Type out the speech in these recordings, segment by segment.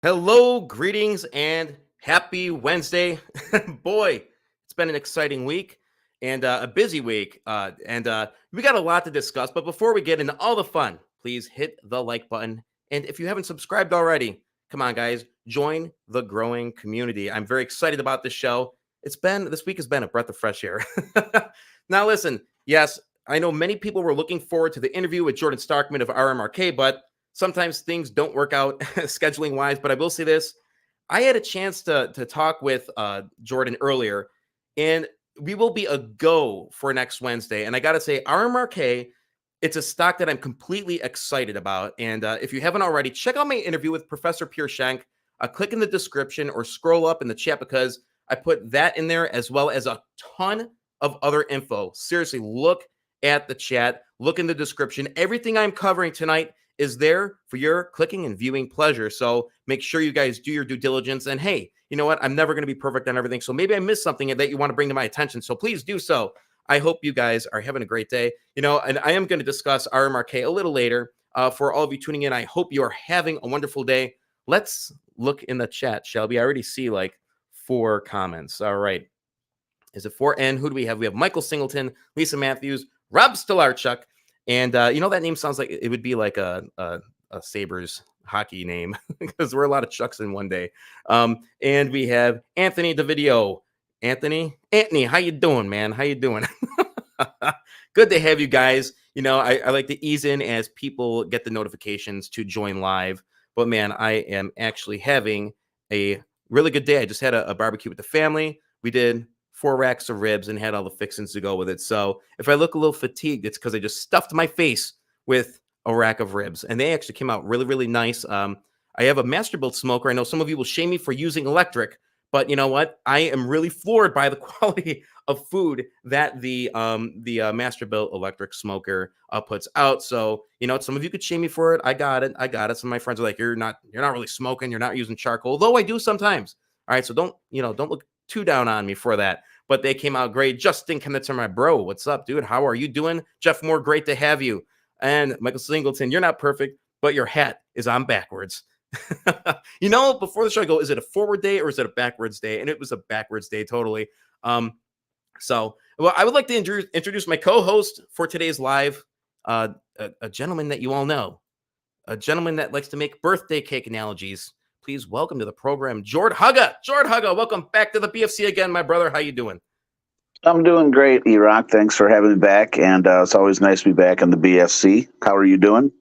Hello, greetings, and happy Wednesday. Boy, it's been an exciting week and a busy week. And we got a lot to discuss. But before we get into all the fun, please hit the like button. And if you haven't subscribed already, come on, guys, join the growing community. I'm very excited about this show. This week has been a breath of fresh air. Now, listen, yes, I know many people were looking forward to the interview with Jordan Starkman of RMRK, but sometimes things don't work out scheduling wise, but I will say this. I had a chance to talk with Jordan earlier, and we will be a go for next Wednesday. And I got to say, RMRK, it's a stock that I'm completely excited about. And if you haven't already, check out my interview with Professor Pierre Schenk. Click in the description or scroll up in the chat because I put that in there as well as a ton of other info. Seriously, look at the chat, look in the description. Everything I'm covering tonight is there for your clicking and viewing pleasure. So make sure you guys do your due diligence. And hey, you know what? I'm never going to be perfect on everything. So maybe I missed something that you want to bring to my attention. So please do so. I hope you guys are having a great day. And I am going to discuss RMRK a little later. For all of you tuning in, I hope you are having a wonderful day. Let's look in the chat, shall we? I already see like 4 comments. All right. Is it 4? And who do we have? We have Michael Singleton, Lisa Matthews, Rob Stolarchuk. And that name sounds like it would be like a Sabres hockey name because we're a lot of Chucks in one day. And we have Anthony DeVideo. Anthony, how you doing, man? How you doing? Good to have you guys. I like to ease in as people get the notifications to join live. But man, I am actually having a really good day. I just had a barbecue with the family. We did 4 racks of ribs and had all the fixings to go with it. So if I look a little fatigued, it's because I just stuffed my face with a rack of ribs. And they actually came out really, really nice. I have a Masterbuilt smoker. I know some of you will shame me for using electric, but you know what? I am really floored by the quality of food that the Masterbuilt electric smoker puts out. So, some of you could shame me for it. I got it. Some of my friends are like, you're not really smoking. You're not using charcoal, though I do sometimes. All right. So don't look too down on me for that. But they came out great. Justin Kenneth, my bro. What's up, dude? How are you doing? Jeff Moore, great to have you. And Michael Singleton, you're not perfect, but your hat is on backwards. Before the show, I go, is it a forward day or is it a backwards day? And it was a backwards day, totally. So I would like to introduce my co-host for today's live, a gentleman that you all know, a gentleman that likes to make birthday cake analogies. Please welcome to the program, Jord Hugga. Jord Hugga, welcome back to the BFC again, my brother. How you doing? I'm doing great, E-Rock. Thanks for having me back, and it's always nice to be back in the BFC. How are you doing?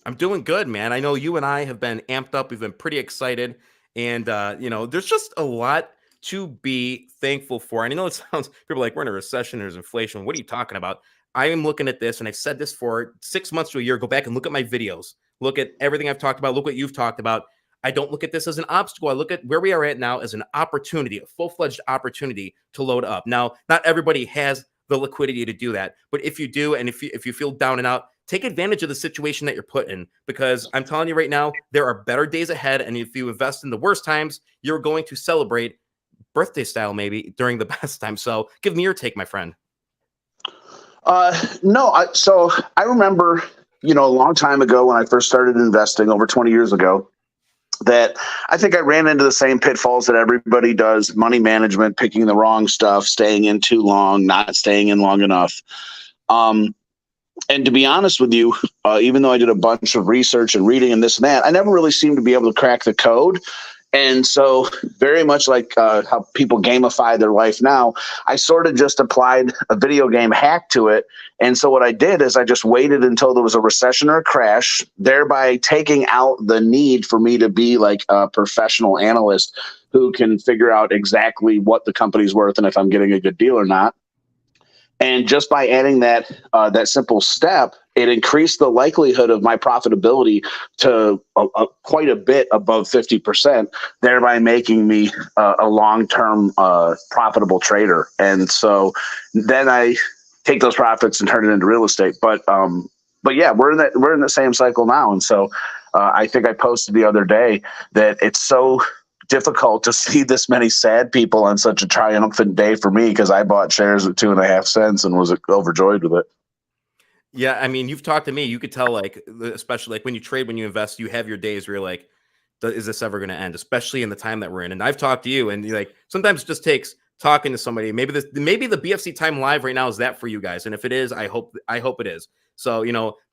I'm doing good, man. I know you and I have been amped up. We've been pretty excited, and there's just a lot to be thankful for. And I know it sounds people are like we're in a recession, there's inflation. What are you talking about? I am looking at this, and I've said this for 6 months to a year. Go back and look at my videos. Look at everything I've talked about. Look what you've talked about. I don't look at this as an obstacle. I look at where we are at now as an opportunity, a full-fledged opportunity to load up. Now, not everybody has the liquidity to do that, but if you do, and if you feel down and out, take advantage of the situation that you're put in, because I'm telling you right now, there are better days ahead. And if you invest in the worst times, you're going to celebrate birthday style maybe during the best time. So give me your take, my friend. So I remember, a long time ago when I first started investing over 20 years ago, that I think I ran into the same pitfalls that everybody does: money management, picking the wrong stuff, staying in too long, not staying in long enough. And to be honest with you, even though I did a bunch of research and reading and this and that, I never really seemed to be able to crack the code. And so very much like how people gamify their life now, I sort of just applied a video game hack to it. And so what I did is I just waited until there was a recession or a crash, thereby taking out the need for me to be like a professional analyst who can figure out exactly what the company's worth and if I'm getting a good deal or not. And just by adding that simple step, it increased the likelihood of my profitability to quite a bit above 50%, thereby making me a long-term profitable trader. And so then I take those profits and turn it into real estate. But yeah, we're in the same cycle now. And so I think I posted the other day that it's so difficult to see this many sad people on such a triumphant day for me, because I bought shares at 2.5 cents and was overjoyed with it. Yeah, I mean, you've talked to me. You could tell, like, especially like when you trade, when you invest, you have your days where you're like, is this ever going to end, especially in the time that we're in? And I've talked to you, and you're like, sometimes it just takes talking to somebody. Maybe the BFC time live right now is that for you guys. And if it is, I hope it is. So,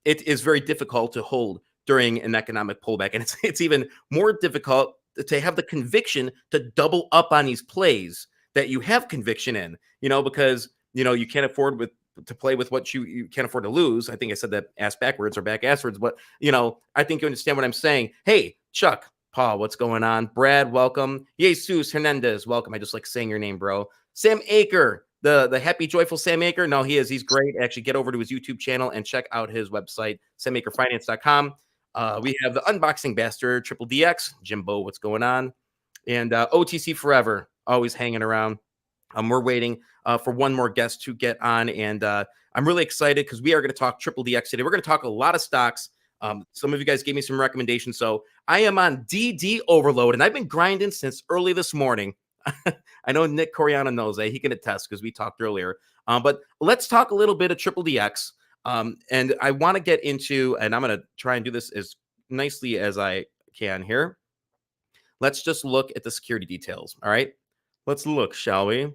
it is very difficult to hold during an economic pullback. And it's even more difficult to have the conviction to double up on these plays that you have conviction in, because, you can't afford to play with what you can't afford to lose. I think I said that ass backwards or back asswards, but I think you understand what I'm saying. Hey, Chuck, Paul, what's going on? Brad, welcome. Jesus Hernandez, welcome. I just like saying your name, bro. Sam Aker, the happy, joyful Sam Aker. No, he is. He's great. Actually, get over to his YouTube channel and check out his website, samakerfinance.com. We have the unboxing bastard, Triple DX, Jimbo, what's going on? And OTC Forever, always hanging around. We're waiting for one more guest to get on, and I'm really excited because we are going to talk Triple DX today. We're going to talk a lot of stocks. Some of you guys gave me some recommendations, so I am on DD overload, and I've been grinding since early this morning. I know Nick Coriano knows that. He can attest because we talked earlier. But let's talk a little bit of Triple DX. And I want to get into, and I'm going to try and do this as nicely as I can here. Let's just look at the security details. All right. Let's look, shall we?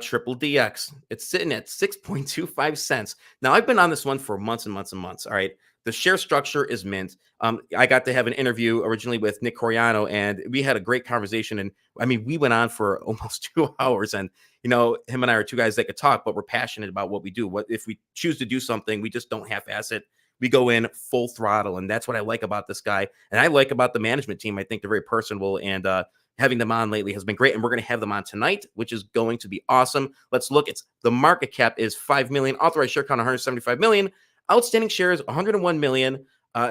Triple DX. It's sitting at 6.25 cents. Now, I've been on this one for months and months and months. All right. The share structure is mint. I got to have an interview originally with Nick Coriano, and we had a great conversation. And I mean, we went on for almost 2 hours. And, him and I are two guys that could talk, but we're passionate about what we do. What if we choose to do something, we just don't half-ass it. We go in full throttle. And that's what I like about this guy. And I like about the management team. I think they're very personable, and having them on lately has been great. And we're going to have them on tonight, which is going to be awesome. Let's look. The market cap is 5 million, authorized share count 175 million. Outstanding shares, 101 million.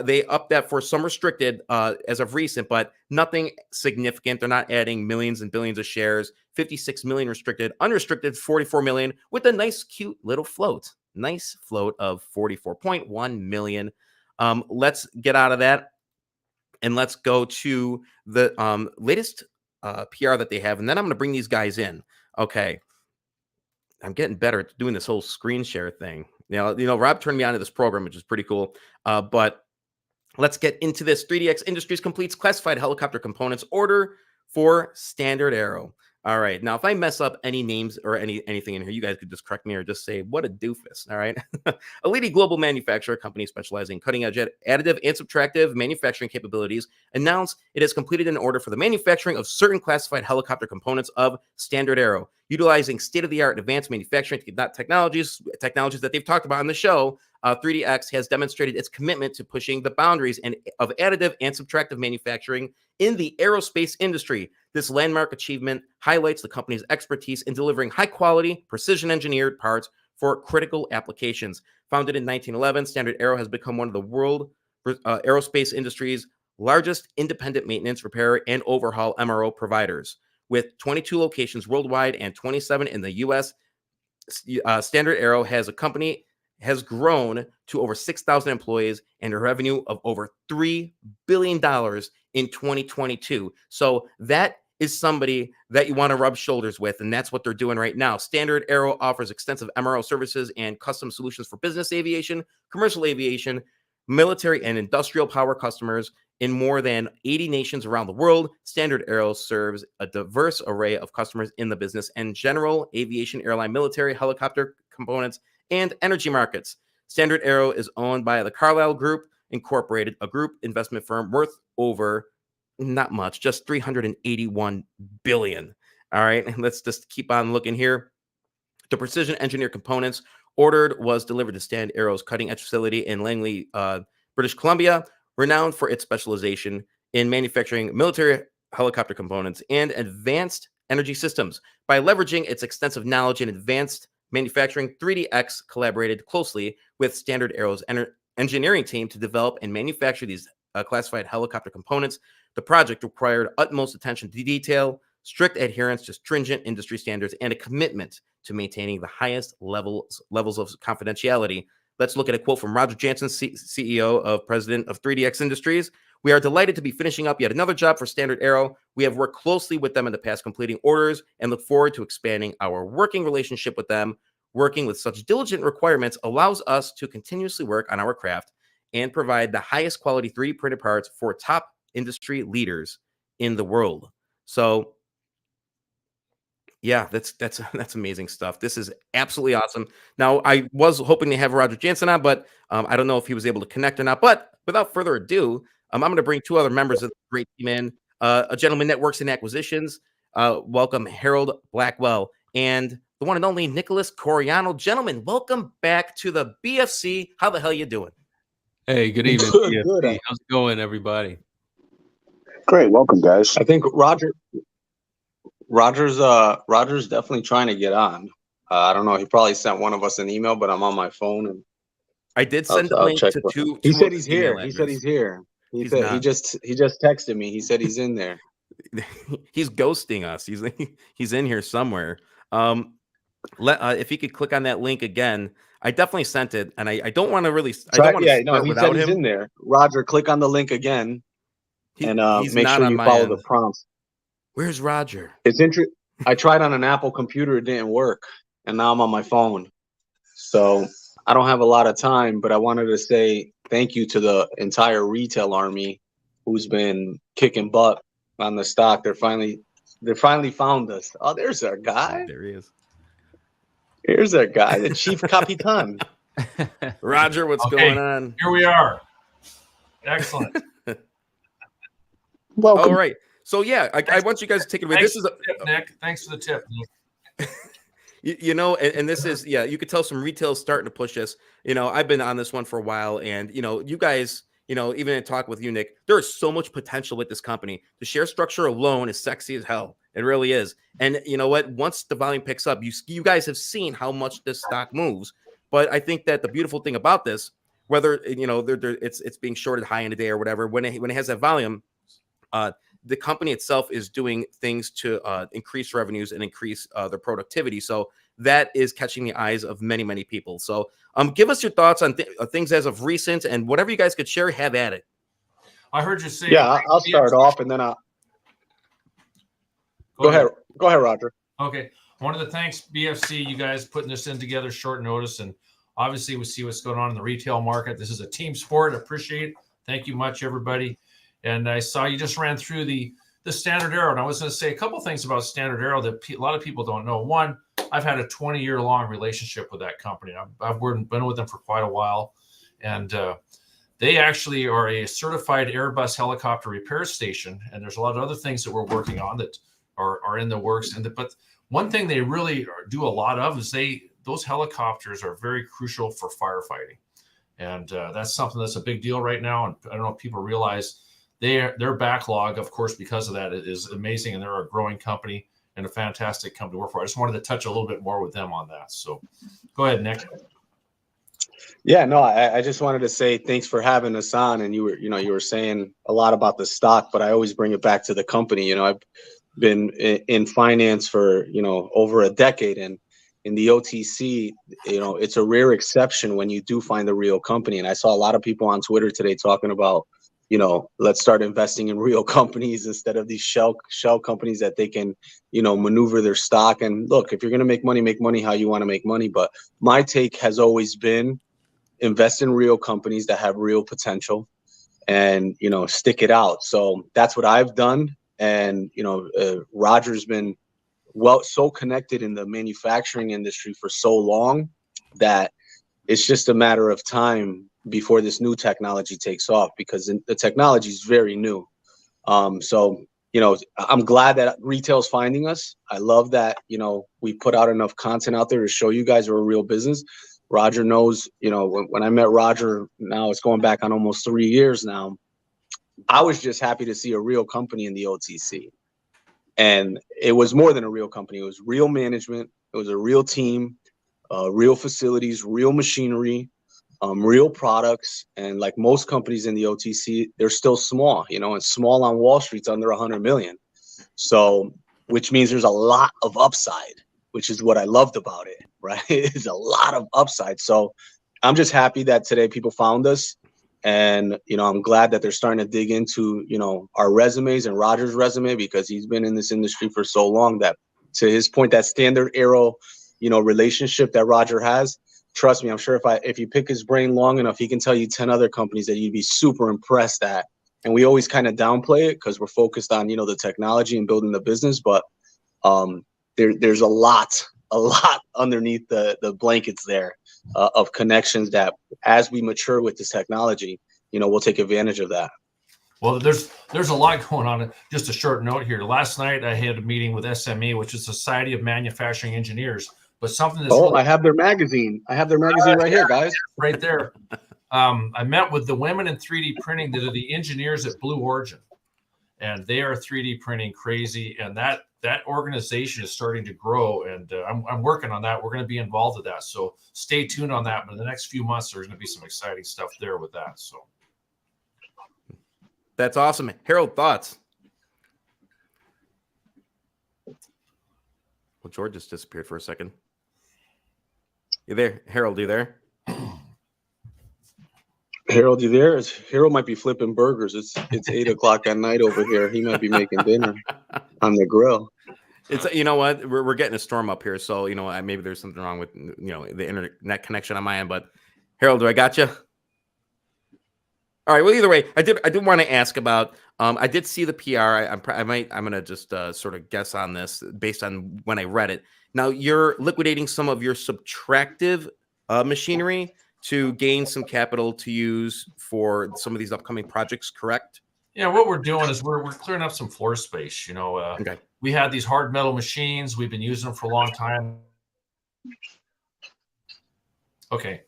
They upped that for some restricted as of recent, but nothing significant. They're not adding millions and billions of shares. 56 million restricted, unrestricted 44 million with a nice, cute little float. Nice float of 44.1 million. Let's get out of that and let's go to the latest PR that they have, and then I'm going to bring these guys in. Okay. I'm getting better at doing this whole screen share thing. Rob turned me on to this program, which is pretty cool. But let's get into this. 3DX Industries completes classified helicopter components order for Standard Aero. All right. Now, if I mess up any names or anything in here, you guys could just correct me or just say, what a doofus. All right. A leading global manufacturer company specializing in cutting edge additive and subtractive manufacturing capabilities announced it has completed an order for the manufacturing of certain classified helicopter components of Standard Aero, utilizing state-of-the-art advanced manufacturing technologies that they've talked about on the show. 3DX has demonstrated its commitment to pushing the boundaries of additive and subtractive manufacturing in the aerospace industry. This landmark achievement highlights the company's expertise in delivering high-quality, precision-engineered parts for critical applications. Founded in 1911, Standard Aero has become one of the world aerospace industry's largest independent maintenance, repair, and overhaul MRO providers. With 22 locations worldwide and 27 in the U.S., Standard Aero has grown to over 6,000 employees and a revenue of over $3 billion in 2022. So that is somebody that you want to rub shoulders with, and that's what they're doing right now. Standard Aero offers extensive MRO services and custom solutions for business aviation, commercial aviation, military, and industrial power customers in more than 80 nations around the world. Standard Aero serves a diverse array of customers in the business and general aviation, airline, military, helicopter components, and energy markets. Standard Aero is owned by the Carlyle Group Incorporated, a group investment firm worth over, not much, just 381 billion. All right, and let's just keep on looking here. The precision engineered components ordered was delivered to Standard Aero's cutting-edge facility in Langley, British Columbia, renowned for its specialization in manufacturing military helicopter components and advanced energy systems. By leveraging its extensive knowledge in advanced manufacturing, 3DX collaborated closely with Standard Aero's engineering team to develop and manufacture these classified helicopter components. The project required utmost attention to detail, strict adherence to stringent industry standards, and a commitment to maintaining the highest levels of confidentiality. Let's look at a quote from Roger Jansen, CEO of President of 3DX Industries. We are delighted to be finishing up yet another job for Standard Aero. We have worked closely with them in the past, completing orders, and look forward to expanding our working relationship with them. Working with such diligent requirements allows us to continuously work on our craft and provide the highest quality 3D printed parts for top industry leaders. in the world. So yeah, that's that's amazing stuff. This is absolutely awesome. Now, I was hoping to have Roger Jansen on, but I don't know if he was able to connect or not. But without further ado, I'm going to bring two other members of the great team in. A gentleman that works in acquisitions. Welcome, Harold Blackwell, and the one and only Nicholas Coriano. Gentlemen, welcome back to the BFC. How the hell you doing? Hey, good evening, Good, BFC. good. How's it going, everybody? Great, welcome, guys. I think Roger's definitely trying to get on. I don't know. He probably sent one of us an email, but I'm on my phone and I did send a I'll link check. to two. He two said of he's his email here. He said address. he's here. He He's said not. he just texted me. He said he's in there. He's ghosting us. He's in here somewhere. If you could click on that link again, I definitely sent it, and I don't want to really. I don't want to start he without said he's him. in there. Roger, click on the link again and He's make not sure on you my follow end. the prompts. Where's Roger? It's interesting. I tried on an Apple computer, it didn't work, and now I'm on my phone. So I don't have a lot of time, but I wanted to say thank you to the entire retail army who's been kicking butt on the stock. They finally found us. Oh, there's our guy. There he is. Here's our guy, the chief capitan. Roger, what's going on? Here we are. Excellent. Welcome. All right. So yeah, I want you guys to take it away. Thanks This is for the tip, Nick. Thanks for the tip, Nick. you know, and this is, yeah, you could tell some retail starting to push us. You know, I've been on this one for a while, and you know, you guys, you know, even in talk with you, Nick, there is so much potential with this company. The share structure alone is sexy as hell. It really is. And you know what? Once the volume picks up, you guys have seen how much this stock moves. But I think that the beautiful thing about this, whether you know it's being shorted high in a day or whatever, when it has that volume, the company itself is doing things to increase revenues and increase their productivity. So that is catching the eyes of many, many people. So give us your thoughts on things as of recent, and whatever you guys could share, have at it. I heard you say. Yeah, I'll start off and then I'll go ahead. Go ahead, Roger. Okay. I wanted to thanks BFC, you guys putting this in together short notice. And obviously we see what's going on in the retail market. This is a team sport. Appreciate it. Thank you much, everybody. And I saw you just ran through the Standard Arrow. And I was going to say a couple things about Standard Arrow that a lot of people don't know. One, I've had a 20-year long relationship with that company. I've been with them for quite a while. And they actually are a certified Airbus helicopter repair station. And there's a lot of other things that we're working on that are in the works. But one thing they really do a lot of is those helicopters are very crucial for firefighting. And that's something that's a big deal right now. And I don't know if people realize their backlog, of course, because of that, is amazing. And they're a growing company and a fantastic company to work for. I just wanted to touch a little bit more with them on that. So go ahead, Nick. Yeah, no, I just wanted to say thanks for having us on. And you were saying a lot about the stock, but I always bring it back to the company. You know, I've been in finance for, over a decade, and in the OTC, it's a rare exception when you do find a real company. And I saw a lot of people on Twitter today talking about, let's start investing in real companies instead of these shell companies that they can, maneuver their stock. And look, if you're going to make money how you want to make money. But my take has always been invest in real companies that have real potential and, stick it out. So that's what I've done. And, Roger's been so connected in the manufacturing industry for so long that it's just a matter of time before this new technology takes off, because the technology is very new. So, I'm glad that retail's finding us. I love that, we put out enough content out there to show you guys we're a real business. Roger knows, when I met Roger, now it's going back on almost 3 years now, I was just happy to see a real company in the OTC. And it was more than a real company. It was real management. It was a real team, real facilities, real machinery, real products. And like most companies in the OTC, they're still small, and small on Wall Street's under 100 million. So, which means there's a lot of upside, which is what I loved about it, right? There's a lot of upside. So I'm just happy that today people found us. And, I'm glad that they're starting to dig into, our resumes and Roger's resume, because he's been in this industry for so long that, to his point, that Standard Arrow, relationship that Roger has, trust me, I'm sure if you pick his brain long enough, he can tell you 10 other companies that you'd be super impressed at and we always kind of downplay it because we're focused on, you know, the technology and building the business. But there's a lot underneath the blankets there of connections that, as we mature with this technology, you know, we'll take advantage of that. Well, there's a lot going on. Just a short note here. Last night I had a meeting with SME, which is Society of Manufacturing Engineers. But something that's I have their magazine. I have their magazine right here, guys. Right there. I met with the women in 3D printing that are the engineers at Blue Origin, and they are 3D printing crazy. And that organization is starting to grow, and I'm working on that. We're going to be involved with that, so stay tuned on that. But in the next few months, there's going to be some exciting stuff there with that. So that's awesome. Harold, thoughts? Well, George just disappeared for a second. You there, Harold? You there? Harold, you there? Harold might be flipping burgers. It's 8 o'clock at night over here. He might be making dinner on the grill. It's, you know what, we're getting a storm up here, so you know maybe there's something wrong with, you know, the internet connection on my end. But Harold, do I got you? All right. Well, either way, I did want to ask about. I did see the PR. I'm gonna just sort of guess on this based on when I read it. Now you're liquidating some of your subtractive machinery to gain some capital to use for some of these upcoming projects, correct? yeah, what we're doing is we're clearing up some floor space. You know, Okay. we had these hard metal machines. We've been using them for a long time. Okay,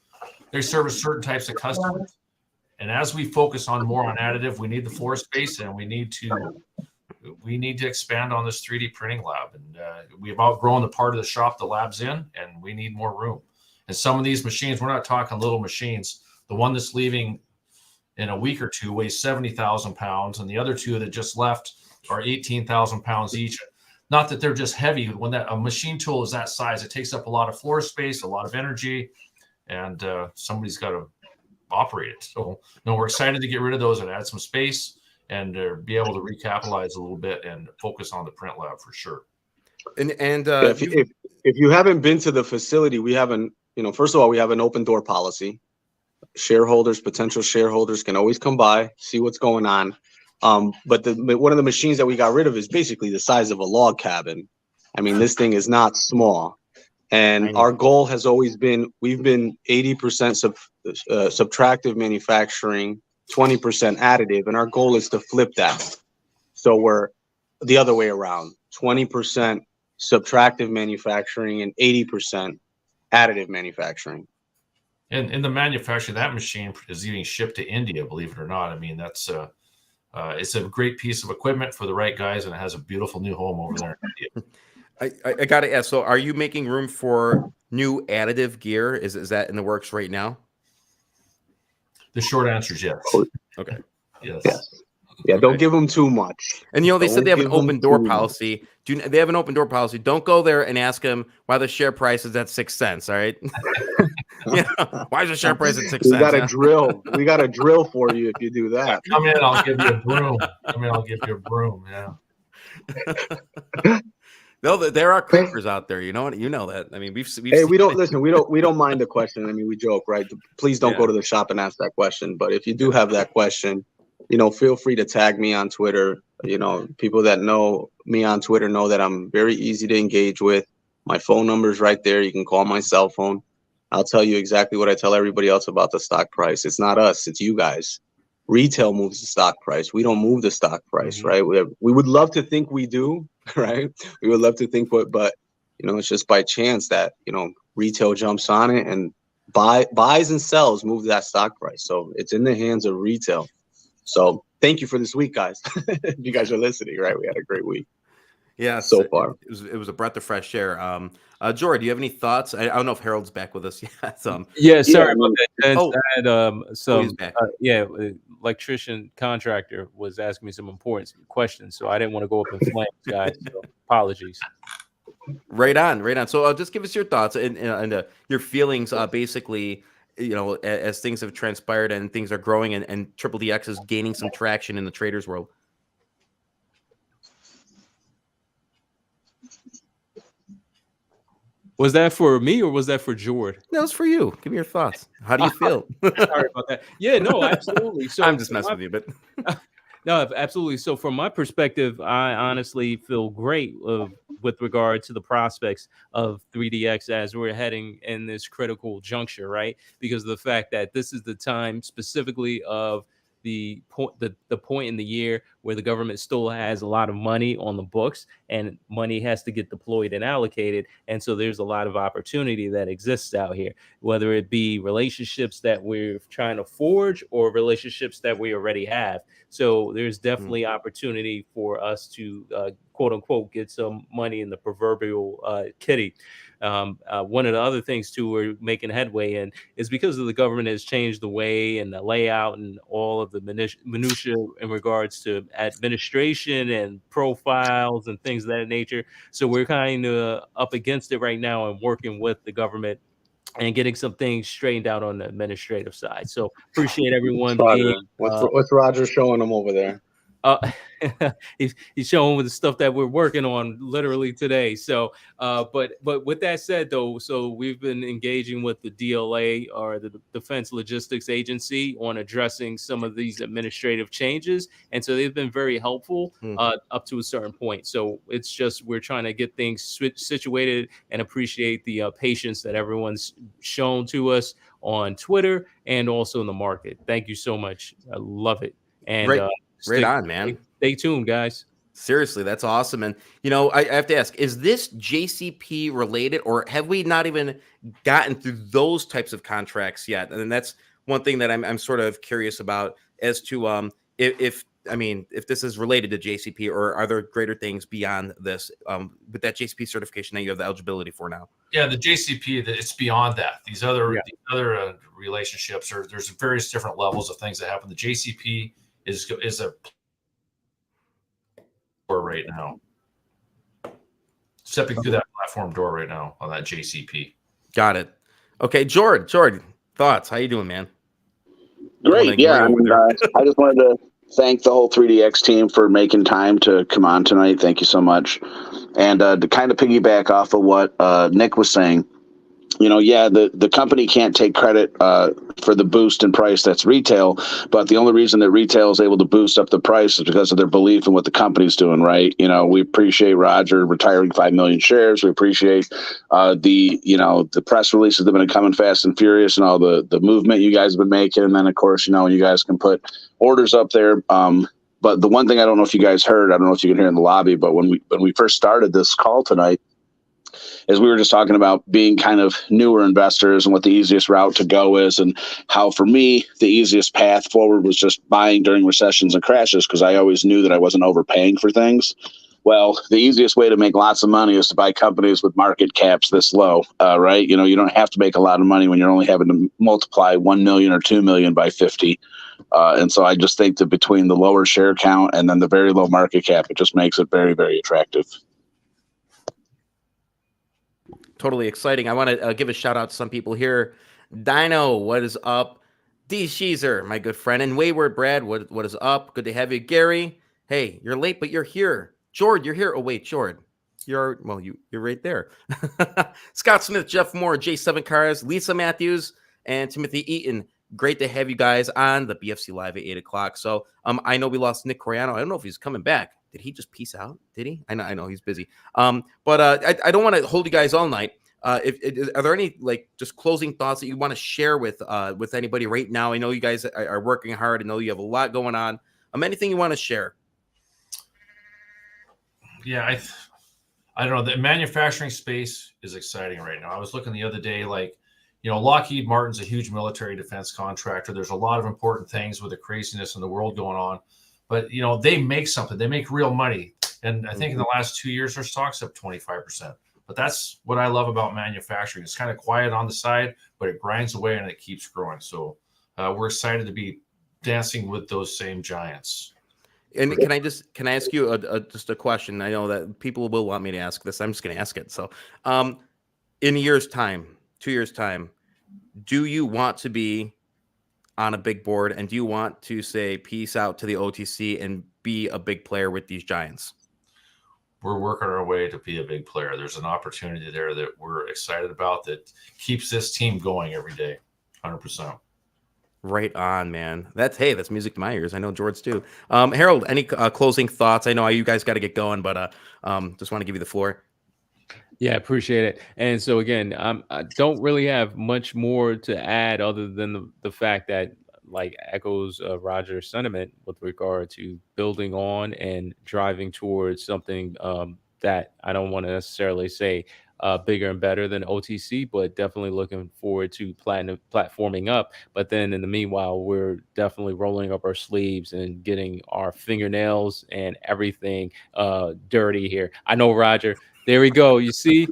they service certain types of customers. And as we focus on more on additive, we need the floor space, and we need to expand on this 3D printing lab. And we've outgrown the part of the shop the lab's in, and we need more room. And some of these machines, we're not talking little machines. The one that's leaving in a week or two weighs 70,000 pounds, and the other two that just left are 18,000 pounds each. Not that they're just heavy. When a machine tool is that size, it takes up a lot of floor space, a lot of energy, and somebody's got to operate it. So no, we're excited to get rid of those and add some space and be able to recapitalize a little bit and focus on the print lab for sure. And if you haven't been to the facility, we haven't, you know, first of all, we have an open door policy. Shareholders, potential shareholders can always come by, see what's going on. But one of the machines that we got rid of is basically the size of a log cabin. I mean, this thing is not small. And our goal has always been, we've been 80% subtractive manufacturing, 20% additive. And our goal is to flip that. So we're the other way around, 20% subtractive manufacturing and 80% additive manufacturing. And in the manufacturing, that machine is even shipped to India, believe it or not. I mean, that's it's a great piece of equipment for the right guys, and it has a beautiful new home over there in India. I got to ask, so are you making room for new additive gear? Is that in the works right now? The short answer is yes. Okay. Yes. Yeah, don't give them too much. And you know, they said they have an Don't give open them door too much. policy. They have an open door policy. Don't go there and ask them why the share price is at 6 cents. All right. You know, why is the share price at 6 We cents? got a drill. We got a drill for you if you do that. Come in, I'll give you a broom. I'll give you a broom. Yeah. No, there are creepers out there. You know what? You know that. I mean, we've Hey, we don't listen. We don't mind the question. I mean, we joke, right? Please don't go to the shop and ask that question. But if you do have that question, you know, feel free to tag me on Twitter. You know, people that know me on Twitter know that I'm very easy to engage with. My phone number is right there. You can call my cell phone. I'll tell you exactly what I tell everybody else about the stock price. It's not us. It's you guys. Retail moves the stock price. We don't move the stock price, right? We would love to think we do, right? We would love to think, but you know, it's just by chance that, you know, retail jumps on it and buys and sells move that stock price. So it's in the hands of retail. So thank you for this week, guys. If you guys are listening, right? We had a great week. Yeah, so far. It was a breath of fresh air. Jory, do you have any thoughts? I don't know if Harold's back with us yet. Yeah, sorry about that. Oh, I he's back. Electrician contractor was asking me some important questions, so I didn't want to go up in flames, guys. So apologies. Right on. So just give us your thoughts and your feelings, basically, you know, as things have transpired and things are growing and Triple DX is gaining some traction in the traders world. Was that for me or was that for George? That was for you. Give me your thoughts. How do you feel? Sorry about that. Yeah, no, absolutely. So I'm just messing with you, but No, absolutely. So from my perspective, I honestly feel great with regard to the prospects of 3DX as we're heading in this critical juncture, right? Because of the fact that this is the time specifically of the point in the year where the government still has a lot of money on the books and money has to get deployed and allocated. And so there's a lot of opportunity that exists out here, whether it be relationships that we're trying to forge or relationships that we already have. So there's definitely opportunity for us to quote unquote get some money in the proverbial kitty. One of the other things too we're making headway in is because of the government has changed the way and the layout and all of the minutia in regards to administration and profiles and things of that nature. So we're kind of up against it right now and working with the government and getting some things straightened out on the administrative side. So appreciate everyone being. What's Roger showing them over there? He's showing with the stuff that we're working on literally today. So, but with that said, though, so we've been engaging with the DLA or the Defense Logistics Agency on addressing some of these administrative changes, and so they've been very helpful up to a certain point. So it's just we're trying to get things situated and appreciate the patience that everyone's shown to us on Twitter and also in the market. Thank you so much. I love it. And right on, man. Stay tuned, guys. Seriously, that's awesome. And, I have to ask, is this JCP related, or have we not even gotten through those types of contracts yet? And that's one thing that I'm sort of curious about as to if this is related to JCP, or are there greater things beyond this with that JCP certification that you have the eligibility for now? Yeah, the JCP, it's beyond that. These other relationships, there's various different levels of things that happen. The JCP is a door right now. Stepping through that platform door right now on that JCP. Got it. Okay, Jordan, thoughts? How you doing, man? Great. Yeah, I just wanted to thank the whole 3DX team for making time to come on tonight. Thank you so much. And to kind of piggyback off of what Nick was saying, the company can't take credit for the boost in price that's retail, but the only reason that retail is able to boost up the price is because of their belief in what the company's doing, right? We appreciate Roger retiring 5 million shares. We appreciate the press releases that have been coming fast and furious and all the movement you guys have been making. And then, of course, you guys can put orders up there. But the one thing I don't know if you guys heard, I don't know if you can hear in the lobby, but when we first started this call tonight, as we were just talking about being kind of newer investors and what the easiest route to go is, and how for me the easiest path forward was just buying during recessions and crashes, because I always knew that I wasn't overpaying for things. Well, the easiest way to make lots of money is to buy companies with market caps this low, right? You don't have to make a lot of money when you're only having to multiply 1 million or 2 million by 50. And so I just think that between the lower share count and then the very low market cap, it just makes it very, very attractive. Totally exciting. I want to give a shout out to some people here. Dino, what is up? D. Sheezer, my good friend. And Wayward Brad, what is up? Good to have you. Gary, hey, you're late, but you're here. Jord, you're here. Oh, wait, Jord. You're right there. Scott Smith, Jeff Moore, J7 Cars, Lisa Matthews, and Timothy Eaton. Great to have you guys on the BFC Live at 8 o'clock. So I know we lost Nick Coriano. I don't know if he's coming back. Did he just peace out? Did he? I know he's busy. But I don't want to hold you guys all night. Are there any just closing thoughts that you want to share with anybody right now? I know you guys are working hard. I know you have a lot going on. Anything you want to share? Yeah, I don't know. The manufacturing space is exciting right now. I was looking the other day, Lockheed Martin's a huge military defense contractor. There's a lot of important things with the craziness in the world going on. But, they make something. They make real money. And I think in the last 2 years, their stock's up 25%. But that's what I love about manufacturing. It's kind of quiet on the side, but it grinds away and it keeps growing. So we're excited to be dancing with those same giants. And can I ask you just a question? I know that people will want me to ask this. I'm just going to ask it. So in a year's time, 2 years' time, do you want to be on a big board, and do you want to say peace out to the OTC and be a big player with these giants? We're working our way to be a big player. There's an opportunity there that we're excited about that keeps this team going every day. 100%. Right on, man. That's music to my ears. I know George too. Harold, any closing thoughts? I know you guys got to get going, but just want to give you the floor. Yeah, appreciate it. And so again, I don't really have much more to add other than the fact that like echoes Roger's sentiment with regard to building on and driving towards something that I don't want to necessarily say bigger and better than OTC, but definitely looking forward to platforming up. But then in the meanwhile, we're definitely rolling up our sleeves and getting our fingernails and everything dirty here. I know, Roger. There we go. You see?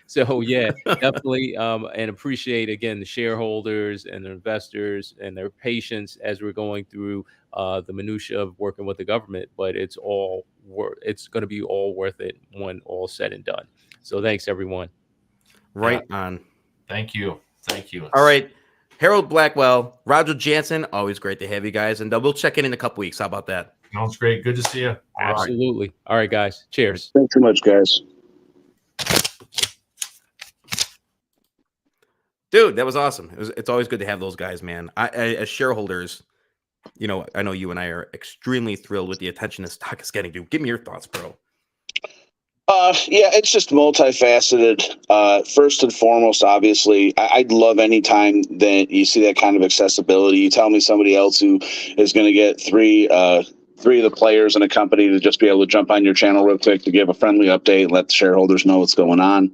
So yeah, definitely and appreciate again the shareholders and the investors and their patience as we're going through the minutia of working with the government, but it's going to be all worth it when all said and done. So thanks everyone. Right on. Thank you. All right. Harold Blackwell, Roger Jansen, always great to have you guys, and we'll check in a couple weeks. How about that? Sounds great. Good to see you. Absolutely. All right, guys. Cheers. Thanks so much, guys. Dude, that was awesome. It's always good to have those guys, man. As shareholders, I know you and I are extremely thrilled with the attention the stock is getting. Dude, give me your thoughts, bro. Yeah, it's just multifaceted. First and foremost, obviously, I'd love any time that you see that kind of accessibility. You tell me somebody else who is going to get three of the players in a company to just be able to jump on your channel real quick to give a friendly update, let the shareholders know what's going on.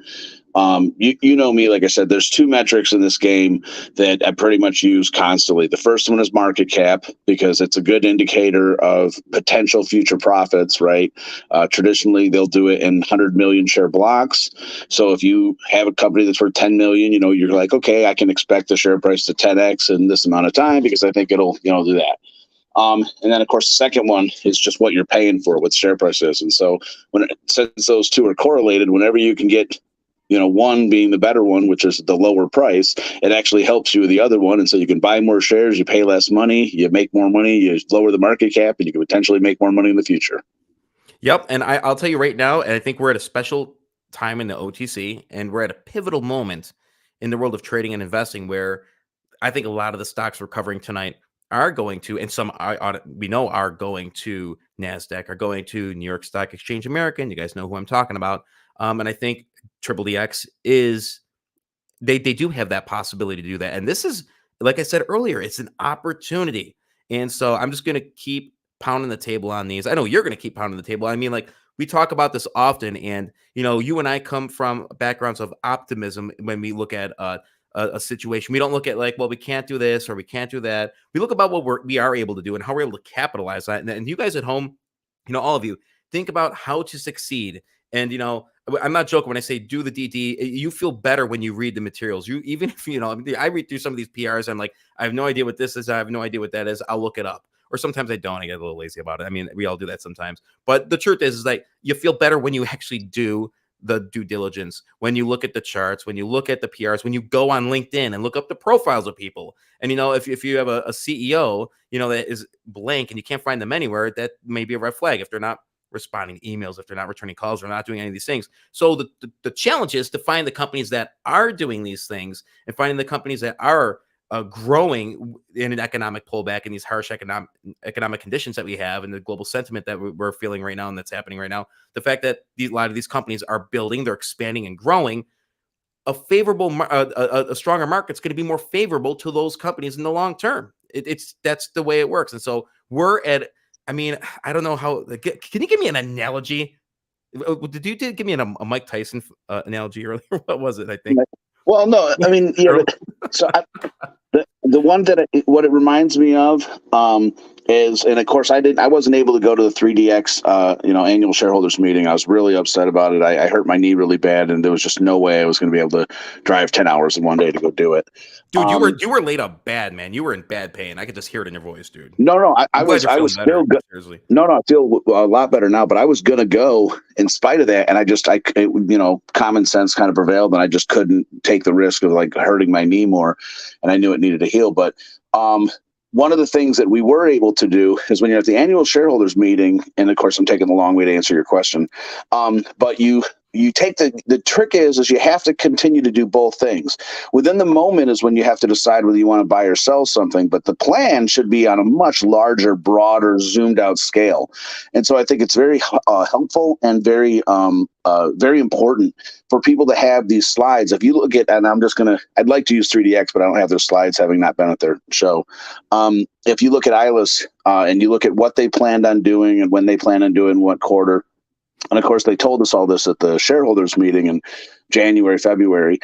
You know me, like I said, there's two metrics in this game that I pretty much use constantly. The first one is market cap, because it's a good indicator of potential future profits, right? Traditionally, they'll do it in 100 million share blocks. So if you have a company that's worth 10 million, you're like, okay, I can expect the share price to 10x in this amount of time because I think it'll, do that. And then, of course, the second one is just what you're paying for, what the share price is. And so since those two are correlated, whenever you can get one being the better one, which is the lower price, it actually helps you with the other one. And so you can buy more shares, you pay less money, you make more money, you lower the market cap, and you can potentially make more money in the future. Yep. And I'll tell you right now, and I think we're at a special time in the OTC, and we're at a pivotal moment in the world of trading and investing where I think a lot of the stocks we're covering tonight are going to, and some we know are going to NASDAQ, are going to New York Stock Exchange American. You guys know who I'm talking about. And I think DX they do have that possibility to do that. And this is, like I said earlier, it's an opportunity. And so I'm just going to keep pounding the table on these. I know you're going to keep pounding the table. I mean, like, we talk about this often, and, you and I come from backgrounds of optimism when we look at a situation. We don't look at like, well, we can't do this or we can't do that. We look about what we are able to do and how we're able to capitalize on it. And you guys at home, all of you, think about how to succeed. And, I'm not joking when I say do the DD. You feel better when you read the materials. Even if, I read through some of these PRs. I'm like, I have no idea what this is. I have no idea what that is. I'll look it up. Or sometimes I don't. I get a little lazy about it. I mean, we all do that sometimes. But the truth is like, you feel better when you actually do the due diligence, when you look at the charts, when you look at the PRs, when you go on LinkedIn and look up the profiles of people. And, if you have a CEO, that is blank and you can't find them anywhere, that may be a red flag if they're not responding to emails, if they're not returning calls, or not doing any of these things. So the challenge is to find the companies that are doing these things and finding the companies that are growing in an economic pullback in these harsh economic conditions that we have and the global sentiment that we're feeling right now and that's happening right now. The fact that a lot of these companies are building, they're expanding and growing, a stronger market's going to be more favorable to those companies in the long term. That's the way it works. And so I don't know how. Can you give me an analogy? Did you give me a Mike Tyson analogy earlier? What was it? I think. Well, no, I mean, yeah. So the one what it reminds me of is, and of course I wasn't able to go to the 3DX annual shareholders meeting. I was really upset about it. I hurt my knee really bad, and there was just no way I was going to be able to drive 10 hours in one day to go do it. Dude, you were laid up bad, man. You were in bad pain. I could just hear it in your voice, dude. No, I was still good. Seriously. No, I feel a lot better now. But I was gonna go in spite of that, and common sense kind of prevailed, and I just couldn't take the risk of like hurting my knee more, and I knew it needed to heal. But one of the things that we were able to do is when you're at the annual shareholders meeting, and of course I'm taking the long way to answer your question, but you you take the trick is you have to continue to do both things. Within the moment is when you have to decide whether you want to buy or sell something, but the plan should be on a much larger, broader, zoomed out scale. And so I think it's very helpful and very important for people to have these slides. If you look at, and I'd like to use 3DX, but I don't have their slides, having not been at their show. If you look at ILIS and you look at what they planned on doing and when they plan on doing what quarter, and of course, they told us all this at the shareholders meeting in January, February.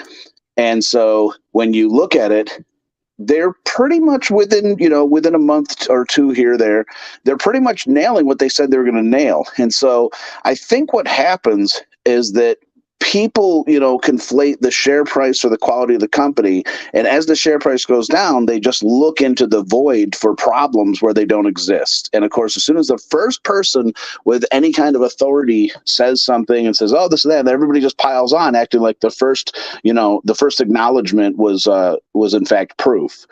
And so when you look at it, they're pretty much within a month or two here, there, they're pretty much nailing what they said they were going to nail. And so I think what happens is that people, conflate the share price or the quality of the company. And as the share price goes down, they just look into the void for problems where they don't exist. And of course, as soon as the first person with any kind of authority says something and says, oh, this and that, and everybody just piles on, acting like the first acknowledgement was in fact proof.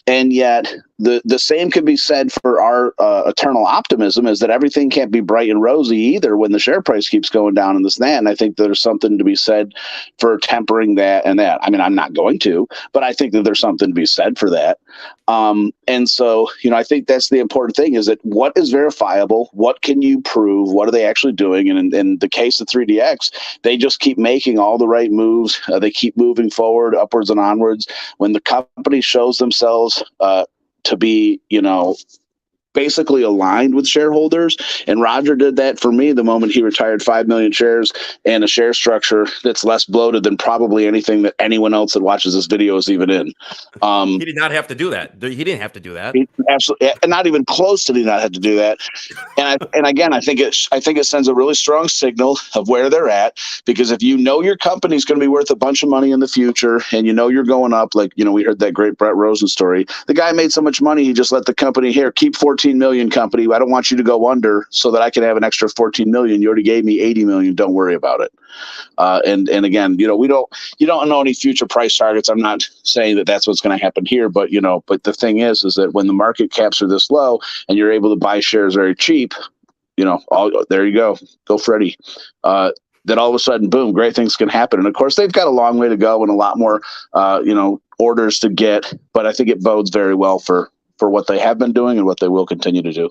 And yet the same could be said for our eternal optimism, is that everything can't be bright and rosy either when the share price keeps going down and this and that. And I think there's something to be said for tempering that and that. I mean, I'm not going to, but I think that there's something to be said for that. And so, I think that's the important thing, is that what is verifiable? What can you prove? What are they actually doing? And in the case of 3DX, they just keep making all the right moves. They keep moving forward, upwards and onwards. When the company shows themselves to be, basically aligned with shareholders. And Roger did that for me the moment he retired 5 million shares and a share structure that's less bloated than probably anything that anyone else that watches this video is even in. He did not have to do that. He didn't have to do that. Absolutely, and not even close to did not have to do that. And again, I think it sends a really strong signal of where they're at, because if your company's going to be worth a bunch of money in the future, and you're going up, like we heard that great Brett Rosen story. The guy made so much money, he just let the company keep 14 million company. I don't want you to go under so that I can have an extra 14 million. You already gave me 80 million. Don't worry about it. And again, you don't know any future price targets. I'm not saying that that's what's going to happen here, but the thing is that when the market caps are this low and you're able to buy shares very cheap, there you go Freddie. Then all of a sudden, boom, great things can happen. And of course, they've got a long way to go and a lot more, orders to get. But I think it bodes very well for what they have been doing and what they will continue to do.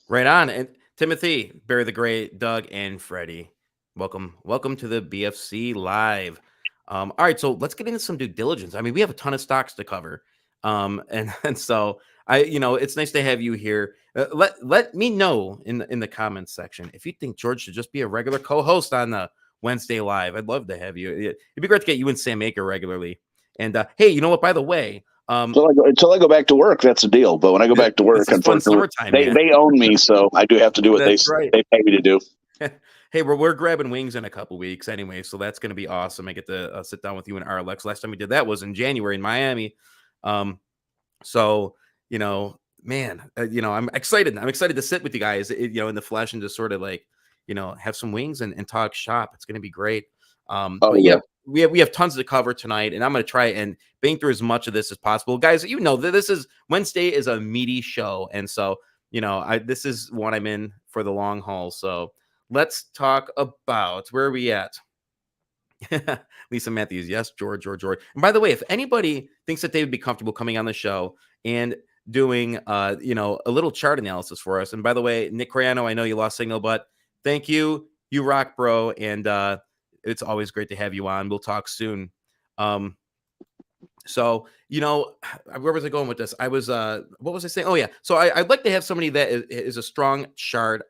Right on. And Timothy, Barry the Great, Doug, and Freddie, welcome to the BFC Live. All right, so let's get into some due diligence. I mean, we have a ton of stocks to cover, and so it's nice to have you here. Let me know in the comments section if you think George should just be a regular co-host on the Wednesday Live. I'd love to have you. It'd be great to get you and Sam Aker regularly. And hey, you know what? By the way. Until I go back to work, that's a deal. But when I go back to work, unfortunately, they own me, so I do have to do what they pay me to do. Hey, we're grabbing wings in a couple weeks anyway, so that's going to be awesome. I get to sit down with you and RLX. Last time we did that was in January in Miami. So man, I'm excited. I'm excited to sit with you guys, in the flesh and just sort of like, have some wings and talk shop. It's going to be great. We have tons to cover tonight, and I'm going to try and bang through as much of this as possible, guys. This is Wednesday is a meaty show, and so this is what I'm in for the long haul. So let's talk about where are we at. Lisa Matthews, yes, George. And by the way, if anybody thinks that they would be comfortable coming on the show and doing a little chart analysis for us, and by the way, Nick Coriano, I know you lost signal, but thank you, you rock, bro, and it's always great to have you on. We'll talk soon. So, where was I going with this? I was, what was I saying? Oh yeah. So I'd like to have somebody that is a strong chart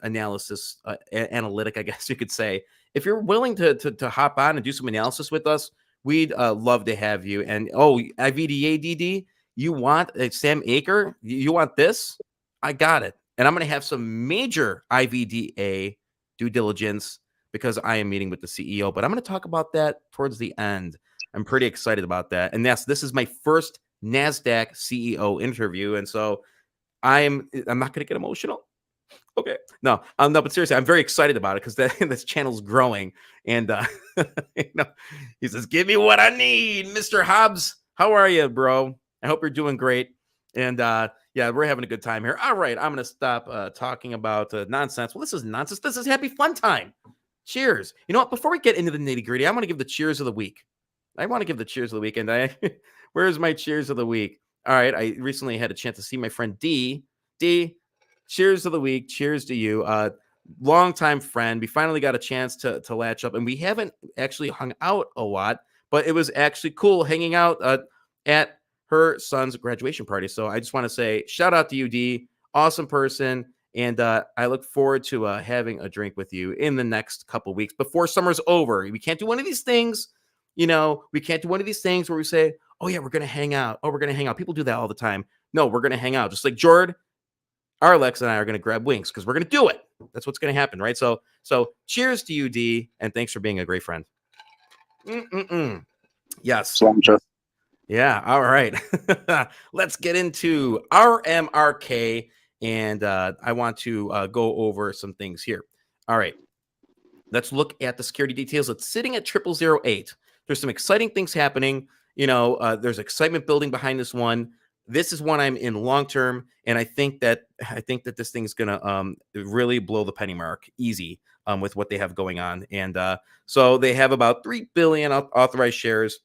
analysis analytic, I guess you could say. If you're willing to hop on and do some analysis with us, we'd love to have you. And IVDADD, you want Sam Aker? You want this? I got it. And I'm going to have some major IVDA due diligence because I am meeting with the CEO, but I'm going to talk about that towards the end. I'm pretty excited about that. And this is my first NASDAQ CEO interview. And so I'm not going to get emotional. Okay. No, but seriously, I'm very excited about it because this channel's growing. And he says, give me what I need, Mr. Hobbs. How are you, bro? I hope you're doing great. And Yeah, we're having a good time here. All right, I'm going to stop talking about nonsense. Well, this is nonsense. This is happy fun time. Cheers. You know what? Before we get into the nitty gritty, I want to give the cheers of the week. I want to give the cheers of the week. And where's my cheers of the week? All right, I recently had a chance to see my friend D. D, cheers of the week. Cheers to you. Longtime friend. We finally got a chance to latch up, and we haven't actually hung out a lot, but it was actually cool hanging out at her son's graduation party. So I just want to say shout out to you, D. Awesome person. And I look forward to having a drink with you in the next couple weeks before summer's over. We can't do one of these things. We can't do one of these things where we say, oh, yeah, we're going to hang out. Oh, we're going to hang out. People do that all the time. No, we're going to hang out. Just like Jord, Arlex, and I are going to grab wings because we're going to do it. That's what's going to happen, right? So cheers to you, D, and thanks for being a great friend. Yes. Sláinte. Yeah. All right. Let's get into RMRK. And I want to go over some things here. All right. Let's look at the security details. It's sitting at 0008. There's some exciting things happening. There's excitement building behind this one. This is one I'm in long term, and I think that this thing's gonna really blow the penny mark easy with what they have going on. And so they have about 3 billion authorized shares,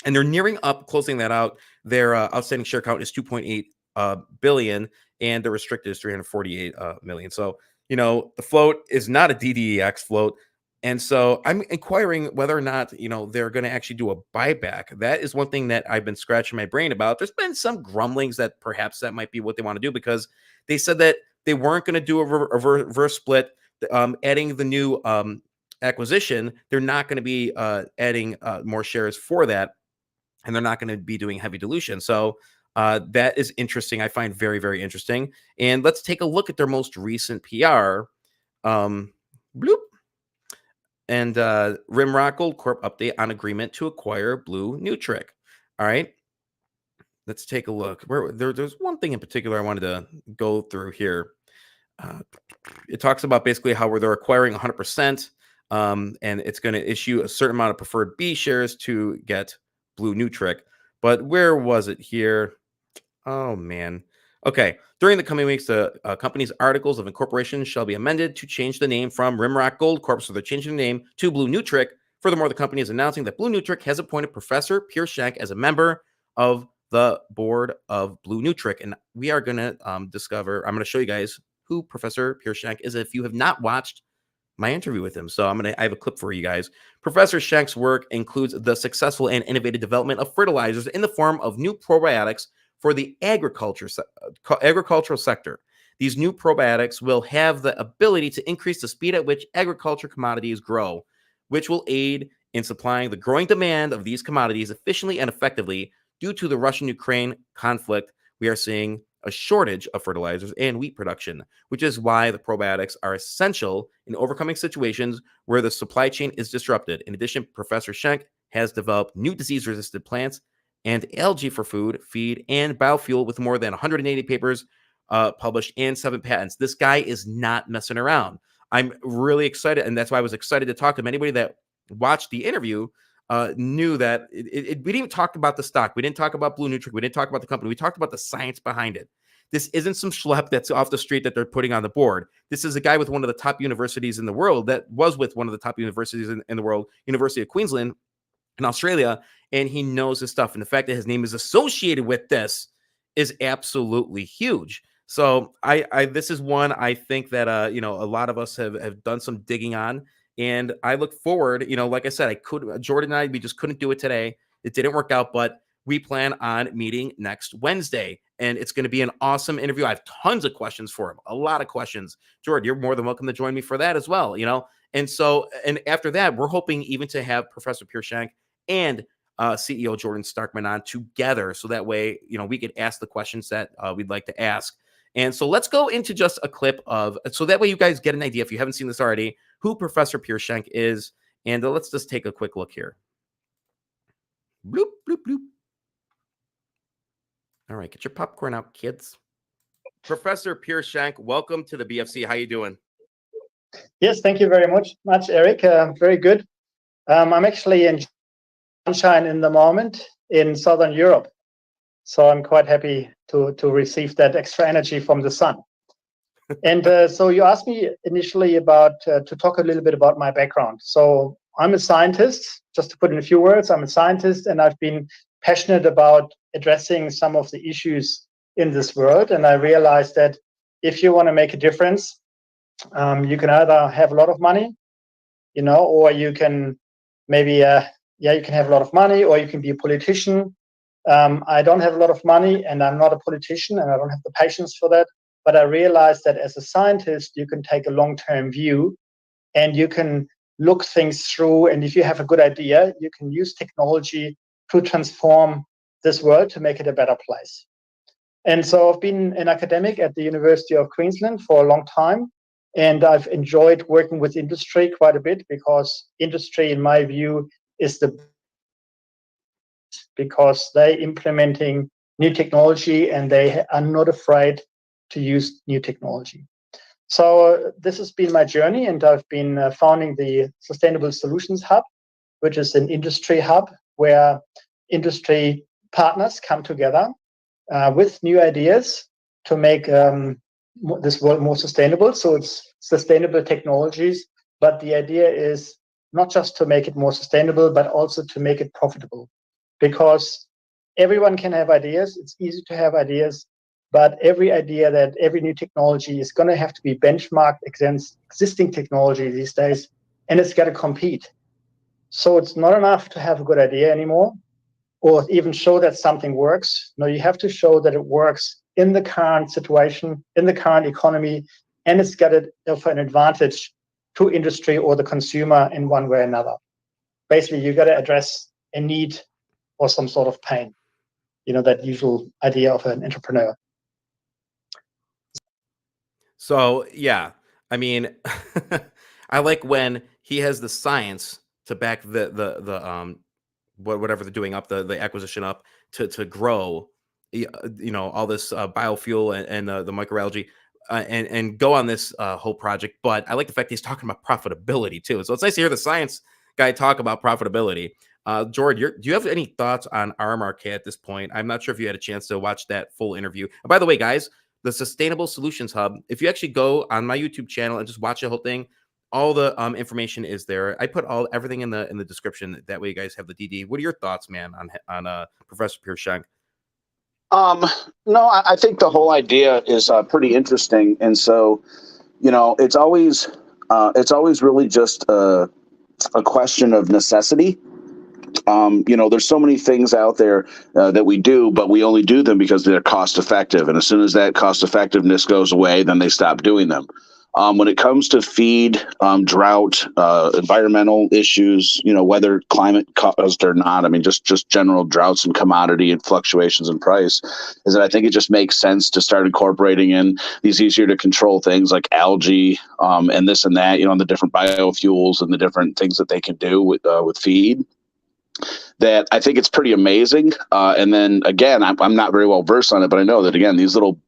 and they're nearing up, closing that out. Their outstanding share count is 2.8 billion. And the restricted is 348 million. So, the float is not a DDEX float. And so I'm inquiring whether or not, they're going to actually do a buyback. That is one thing that I've been scratching my brain about. There's been some grumblings that perhaps that might be what they want to do, because they said that they weren't going to do a reverse split. Adding the new acquisition, they're not going to be adding more shares for that. And they're not going to be doing heavy dilution. So that is interesting. I find very, very interesting. And let's take a look at their most recent PR. Bloop. And RMRK Gold Corp update on agreement to acquire Blue Nutric. All right. Let's take a look. There's one thing in particular I wanted to go through here. It talks about basically how they're acquiring 100%, and it's going to issue a certain amount of preferred B shares to get Blue Nutric. But where was it here? Oh, man. Okay. During the coming weeks, the company's articles of incorporation shall be amended to change the name from RMRK Gold Corp. So they're changing the name to Blue Nutric. Furthermore, the company is announcing that Blue Nutric has appointed Professor Pierre Schenck as a member of the board of Blue Nutric. And we are going to I'm going to show you guys who Professor Pierre Schenck is if you have not watched my interview with him. So I have a clip for you guys. Professor Schenck's work includes the successful and innovative development of fertilizers in the form of new probiotics for the agricultural sector. These new probiotics will have the ability to increase the speed at which agriculture commodities grow, which will aid in supplying the growing demand of these commodities efficiently and effectively. Due to the Russian-Ukraine conflict, we are seeing a shortage of fertilizers and wheat production, which is why the probiotics are essential in overcoming situations where the supply chain is disrupted. In addition, Professor Schenck has developed new disease-resistant plants and algae for food, feed, and biofuel with more than 180 papers published and 7 patents. This guy is not messing around. I'm really excited, and that's why I was excited to talk to him. Anybody that watched the interview knew that we didn't even talk about the stock. We didn't talk about Blue Nutric. We didn't talk about the company. We talked about the science behind it. This isn't some schlep that's off the street that they're putting on the board. This is a guy with one of the top universities in the world, that was with one of the top universities in the world, University of Queensland in Australia, and he knows his stuff. And the fact that his name is associated with this is absolutely huge. So this is one I think that a lot of us have done some digging on, and I look forward. Like I said, Jordan and I, we just couldn't do it today. It didn't work out, but we plan on meeting next Wednesday, and it's going to be an awesome interview. I have tons of questions for him, a lot of questions. Jordan, you're more than welcome to join me for that as well. And so, and after that, we're hoping even to have Professor Pierre Schenck and CEO Jordan Starkman on together, so that way, we could ask the questions that we'd like to ask. And so let's go into just a clip so that way you guys get an idea, if you haven't seen this already, who Professor Pierre Schenck is. And let's just take a quick look here. Bloop, bloop, bloop. All right, get your popcorn out, kids. Professor Pierre Schenck, welcome to the BFC. How you doing? Yes, thank you very much, Eric. Very good. I'm actually in sunshine in the moment in Southern Europe. So I'm quite happy to receive that extra energy from the sun. And so you asked me initially about to talk a little bit about my background. So I'm a scientist, just to put in a few words. I'm a scientist, and I've been passionate about addressing some of the issues in this world. And I realized that if you want to make a difference, you can either have a lot of money, or you can maybe, you can have a lot of money, or you can be a politician. I don't have a lot of money, and I'm not a politician, and I don't have the patience for that. But I realized that as a scientist, you can take a long-term view, and you can look things through. And if you have a good idea, you can use technology to transform this world to make it a better place. And so I've been an academic at the University of Queensland for a long time, and I've enjoyed working with industry quite a bit, because industry, in my view, is because they're implementing new technology and they are not afraid to use new technology. So this has been my journey, and I've been founding the Sustainable Solutions Hub, which is an industry hub where industry partners come together with new ideas to make this world more sustainable. So it's sustainable technologies, but the idea is not just to make it more sustainable, but also to make it profitable, because everyone can have ideas. It's easy to have ideas, but every new technology is going to have to be benchmarked against existing technology these days, and it's got to compete. So it's not enough to have a good idea anymore, or even show that something works. No, you have to show that it works in the current situation, in the current economy, and it's got to offer an advantage to industry or the consumer in one way or another. Basically, you got to address a need or some sort of pain, that usual idea of an entrepreneur. So yeah, I mean, I like when he has the science to back the whatever they're doing up, the acquisition up to grow, all this biofuel and the microalgae, and go on this whole project. But I like the fact he's talking about profitability too. So it's nice to hear the science guy talk about profitability. George, do you have any thoughts on RMRK at this point? I'm not sure if you had a chance to watch that full interview. And by the way, guys, the Sustainable Solutions Hub, if you actually go on my YouTube channel and just watch the whole thing, all the information is there. I put everything in the description. That way you guys have the DD. What are your thoughts, man, on Professor Pierre? No, I think the whole idea is pretty interesting. And so, it's always really just a question of necessity. There's so many things out there that we do, but we only do them because they're cost effective. And as soon as that cost effectiveness goes away, then they stop doing them. When it comes to feed, drought, environmental issues, whether climate caused or not, I mean, just general droughts and commodity and fluctuations in price, is that I think it just makes sense to start incorporating in these easier to control things like algae and this and that, and the different biofuels and the different things that they can do with feed. That I think it's pretty amazing. And then again, I'm not very well versed on it, but I know that, again, these little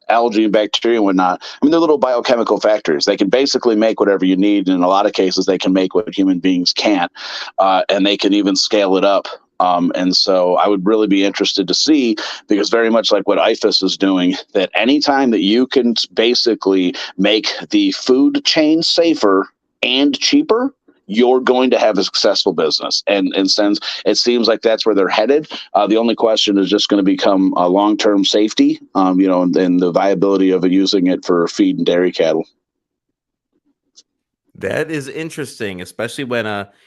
algae and bacteria and whatnot, I mean, they're little biochemical factories. They can basically make whatever you need. And in a lot of cases, they can make what human beings can't. And they can even scale it up. And so I would really be interested to see, because very much like what IFAS is doing, that anytime that you can basically make the food chain safer and cheaper, you're going to have a successful business. And since it seems like that's where they're headed, the only question is just going to become long-term safety, and the viability of using it for feed and dairy cattle. That is interesting, especially when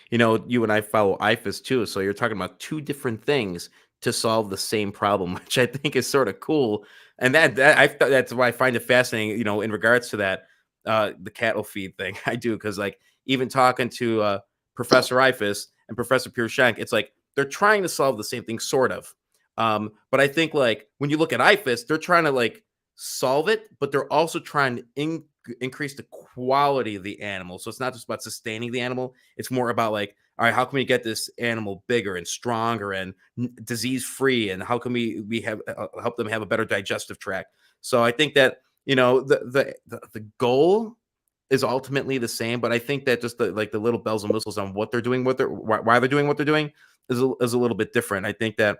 you and I follow IFAS too. So you're talking about two different things to solve the same problem, which I think is sort of cool. And that's why I find it fascinating, in regards to that, the cattle feed thing. I do, because even talking to Professor IFAS and Professor Pierre, it's like they're trying to solve the same thing, sort of. But I think when you look at IFAS, they're trying to solve it, but they're also trying to increase the quality of the animal. So it's not just about sustaining the animal. It's more about all right, how can we get this animal bigger and stronger and disease free, and how can we have help them have a better digestive tract? So I think that the goal is ultimately the same, but I think that just the little bells and whistles on what they're doing, why they're doing what they're doing is a little bit different. I think that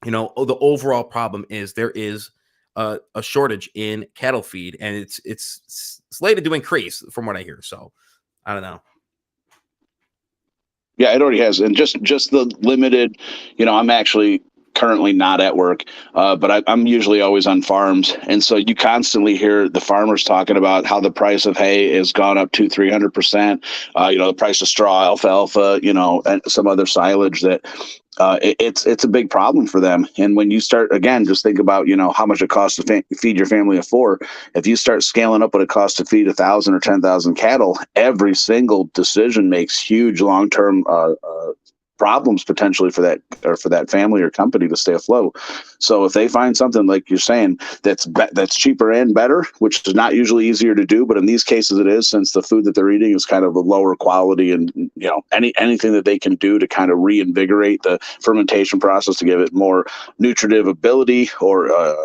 the overall problem is there is a shortage in cattle feed, and it's slated to increase from what I hear. So I don't know. Yeah, it already has, and just the limited. I'm actually currently not at work, but I'm usually always on farms, and so you constantly hear the farmers talking about how the price of hay has gone up 200-300%. The price of straw, alfalfa, and some other silage that. It's a big problem for them. And when you start, again, just think about, how much it costs to feed your family of 4. If you start scaling up what it costs to feed 1,000 or 10,000 cattle, every single decision makes huge long-term problems potentially for that family or company to stay afloat. So if they find something like you're saying that's cheaper and better, which is not usually easier to do, but in these cases it is, since the food that they're eating is kind of a lower quality, and anything that they can do to kind of reinvigorate the fermentation process to give it more nutritive ability or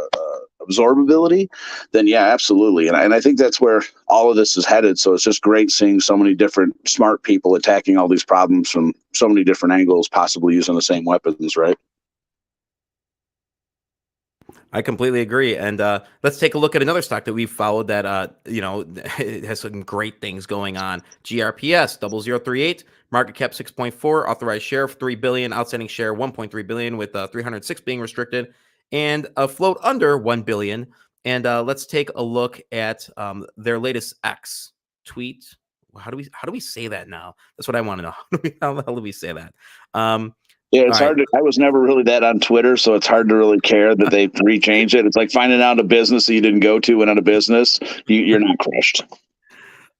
absorbability, then yeah, absolutely. And I think that's where all of this is headed. So it's just great seeing so many different smart people attacking all these problems from so many different angles, possibly using the same weapons, right? I completely agree. And let's take a look at another stock that we've followed that, it has some great things going on. GRPS 0038, market cap 6.4, authorized share of 3 billion, outstanding share 1.3 billion, with 306 being restricted, and a float under 1 billion. And let's take a look at their latest X tweet. How do we say that now? That's what I want to know. How the hell do we say that? Yeah, it's hard. I was never really that on Twitter, so it's hard to really care that they rechanged it. It's like finding out a business that you didn't go to and out of business. You're not crushed.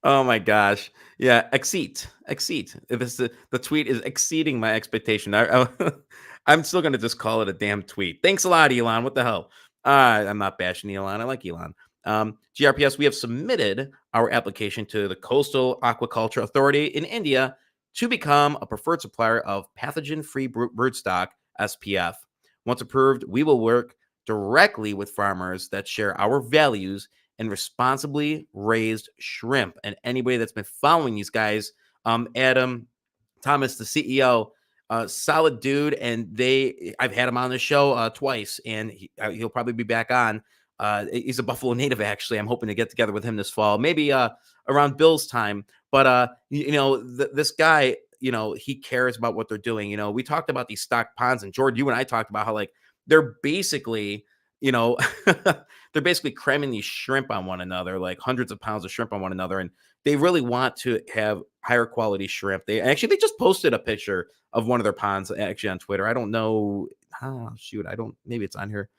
Oh my gosh. Yeah, exceed. If it's the tweet is exceeding my expectation, I'm still going to just call it a damn tweet. Thanks a lot, Elon. What the hell? I'm not bashing Elon. I like Elon. GRPS, we have submitted our application to the Coastal Aquaculture Authority in India to become a preferred supplier of pathogen-free broodstock, SPF. Once approved, we will work directly with farmers that share our values and responsibly raised shrimp. And anybody that's been following these guys, Adam Thomas, the CEO, solid dude, and I've had him on the show twice, and he'll probably be back on. He's a Buffalo native, actually. I'm hoping to get together with him this fall, maybe around Bill's time. But this guy, he cares about what they're doing. We talked about these stock ponds, and Jordan, you and I talked about how they're basically, they're basically cramming these shrimp on one another, like hundreds of pounds of shrimp on one another, and they really want to have higher quality shrimp. They just posted a picture of one of their ponds actually on Twitter. I don't know. Oh, shoot, maybe it's on here.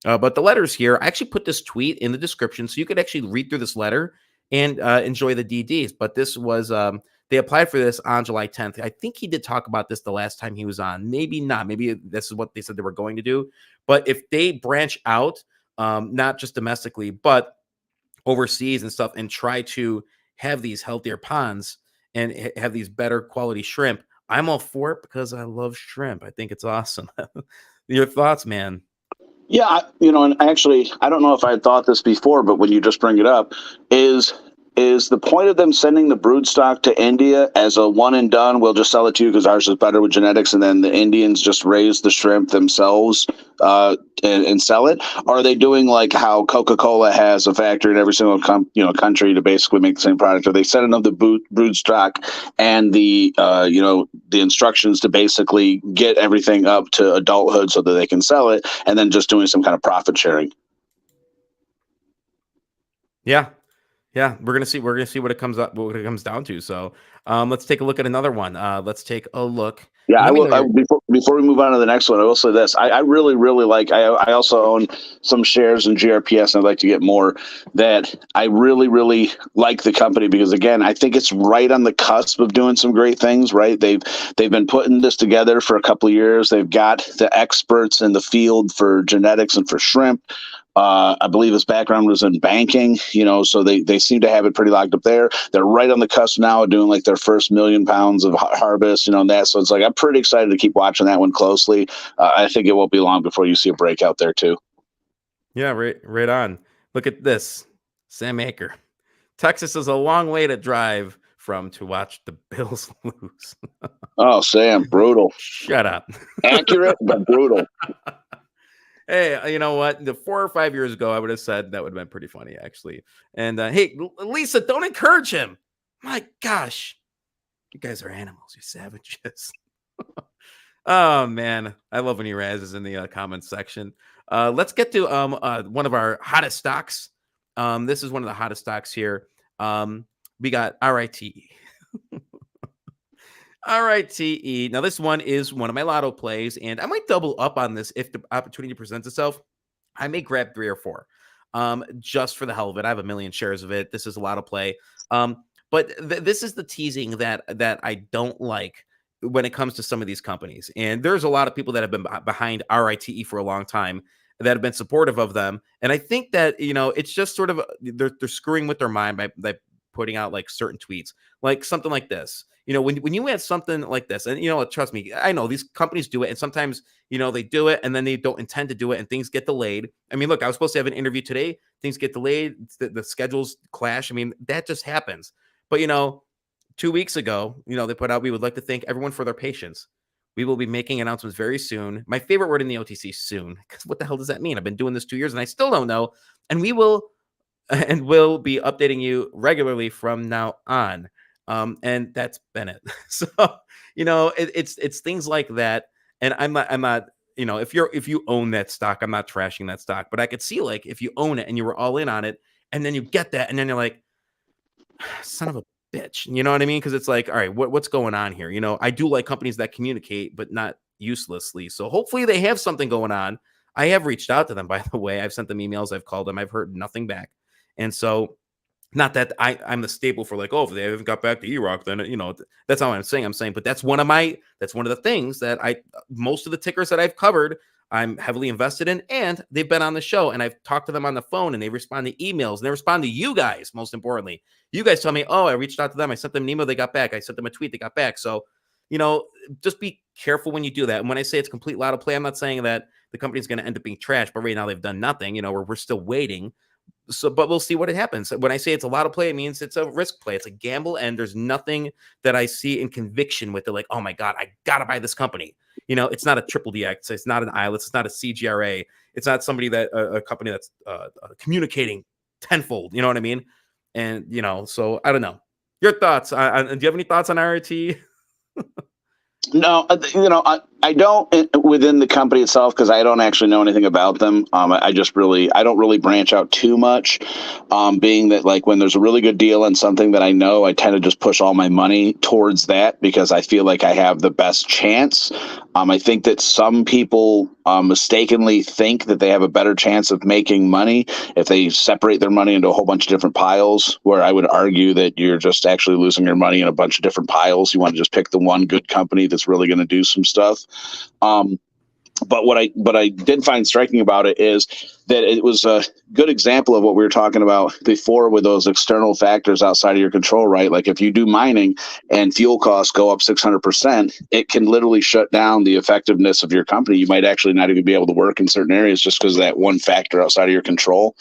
But the letter's here. I actually put this tweet in the description so you could actually read through this letter and enjoy the DDs. But this was, they applied for this on July 10th. I think he did talk about this the last time he was on. Maybe not. Maybe this is what they said they were going to do. But if they branch out, not just domestically, but overseas and stuff, and try to have these healthier ponds and have these better quality shrimp, I'm all for it because I love shrimp. I think it's awesome. Your thoughts, man? Yeah, and actually, I don't know if I had thought this before, but when you just bring it up, is the point of them sending the brood stock to India as a one and done? We'll just sell it to you because ours is better with genetics, and then the Indians just raise the shrimp themselves and sell it? Or are they doing like how Coca-Cola has a factory in every single country to basically make the same product? Are they setting up the brood stock and the the instructions to basically get everything up to adulthood so that they can sell it, and then just doing some kind of profit sharing? Yeah, we're gonna see what it comes down to. So let's take a look at another one. Let's take a look. Yeah, I will. Before we move on to the next one, I will say this: I really, really like. I also own some shares in GRPS, and I'd like to get more. That I really, really like the company because, again, I think it's right on the cusp of doing some great things. Right? They've been putting this together for a couple of years. They've got the experts in the field for genetics and for shrimp. I believe his background was in banking, so they seem to have it pretty locked up there. They're right on the cusp now of doing like their first 1 million pounds of harvest, and that. So it's like, I'm pretty excited to keep watching that one closely. I think it won't be long before you see a breakout there too. Yeah, right on. Look at this. Sam Aker. Texas is a long way to drive from to watch the Bills lose. Oh, Sam, brutal. Shut up. Accurate, but brutal. Hey, you know what? The 4 or 5 years ago, I would have said that would have been pretty funny, actually. And hey, Lisa, don't encourage him. My gosh, you guys are animals. You're savages. Oh man, I love when he razzes in the comments section. Let's get to one of our hottest stocks. This is one of the hottest stocks here. We got RITE. RITE. Now, this one is one of my lotto plays, and I might double up on this if the opportunity presents itself. I may grab 3 or 4 just for the hell of it. I have a million shares of it. This is a lotto play. But this is the teasing that I don't like when it comes to some of these companies. And there's a lot of people that have been behind RITE for a long time that have been supportive of them. And I think that, you know, it's just sort of they're screwing with their mind by putting out like certain tweets, like something like this. You know, when you add something like this, and, you know, trust me, I know these companies do it. And sometimes, you know, they do it and then they don't intend to do it and things get delayed. I mean, look, I was supposed to have an interview today. Things get delayed. The schedules clash. I mean, that just happens. But, you know, 2 weeks ago, you know, they put out, we would like to thank everyone for their patience. We will be making announcements very soon. My favorite word in the OTC, soon, because what the hell does that mean? I've been doing this 2 years and I still don't know. And we'll be updating you regularly from now on. And that's been it. So, you know, it's things like that. And I'm not, you know, if you own that stock, I'm not trashing that stock, but I could see, like, if you own it and you were all in on it and then you get that and then you're like, son of a bitch, you know what I mean? Because it's like, all right, what's going on here? You know, I do like companies that communicate, but not uselessly. So hopefully they have something going on. I have reached out to them, by the way. I've sent them emails. I've called them. I've heard nothing back. And so, not that I'm the staple for, like, oh, if they haven't got back to E-Rock, then, you know, that's not what I'm saying. But that's one of the things that most of the tickers that I've covered, I'm heavily invested in, and they've been on the show, and I've talked to them on the phone, and they respond to emails, and they respond to you guys. Most importantly, you guys tell me, oh, I reached out to them, I sent them an email, they got back. I sent them a tweet, they got back. So, you know, just be careful when you do that. And when I say it's complete lotto play, I'm not saying that the company's going to end up being trash, but right now they've done nothing. You know, we're still waiting. So, but we'll see what happens. When I say it's a lot of play, it means it's a risk play. It's a gamble, and there's nothing that I see in conviction with it. Like, oh my God, I gotta buy this company. You know, it's not a triple DX. It's not an ILIS. It's not a CGRA. It's not somebody that a company that's communicating tenfold. You know what I mean? And, you know, so I don't know. Your thoughts? Do you have any thoughts on RT? No, you know, I don't within the company itself, because I don't actually know anything about them. I don't really branch out too much, being that, like, when there's a really good deal and something that I know, I tend to just push all my money towards that because I feel like I have the best chance. I think that some people mistakenly think that they have a better chance of making money if they separate their money into a whole bunch of different piles, where I would argue that you're just actually losing your money in a bunch of different piles. You want to just pick the one good company that's really going to do some stuff. But what I did find striking about it is that it was a good example of what we were talking about before with those external factors outside of your control, right? Like, if you do mining and fuel costs go up 600%, it can literally shut down the effectiveness of your company. You might actually not even be able to work in certain areas just because of that one factor outside of your control.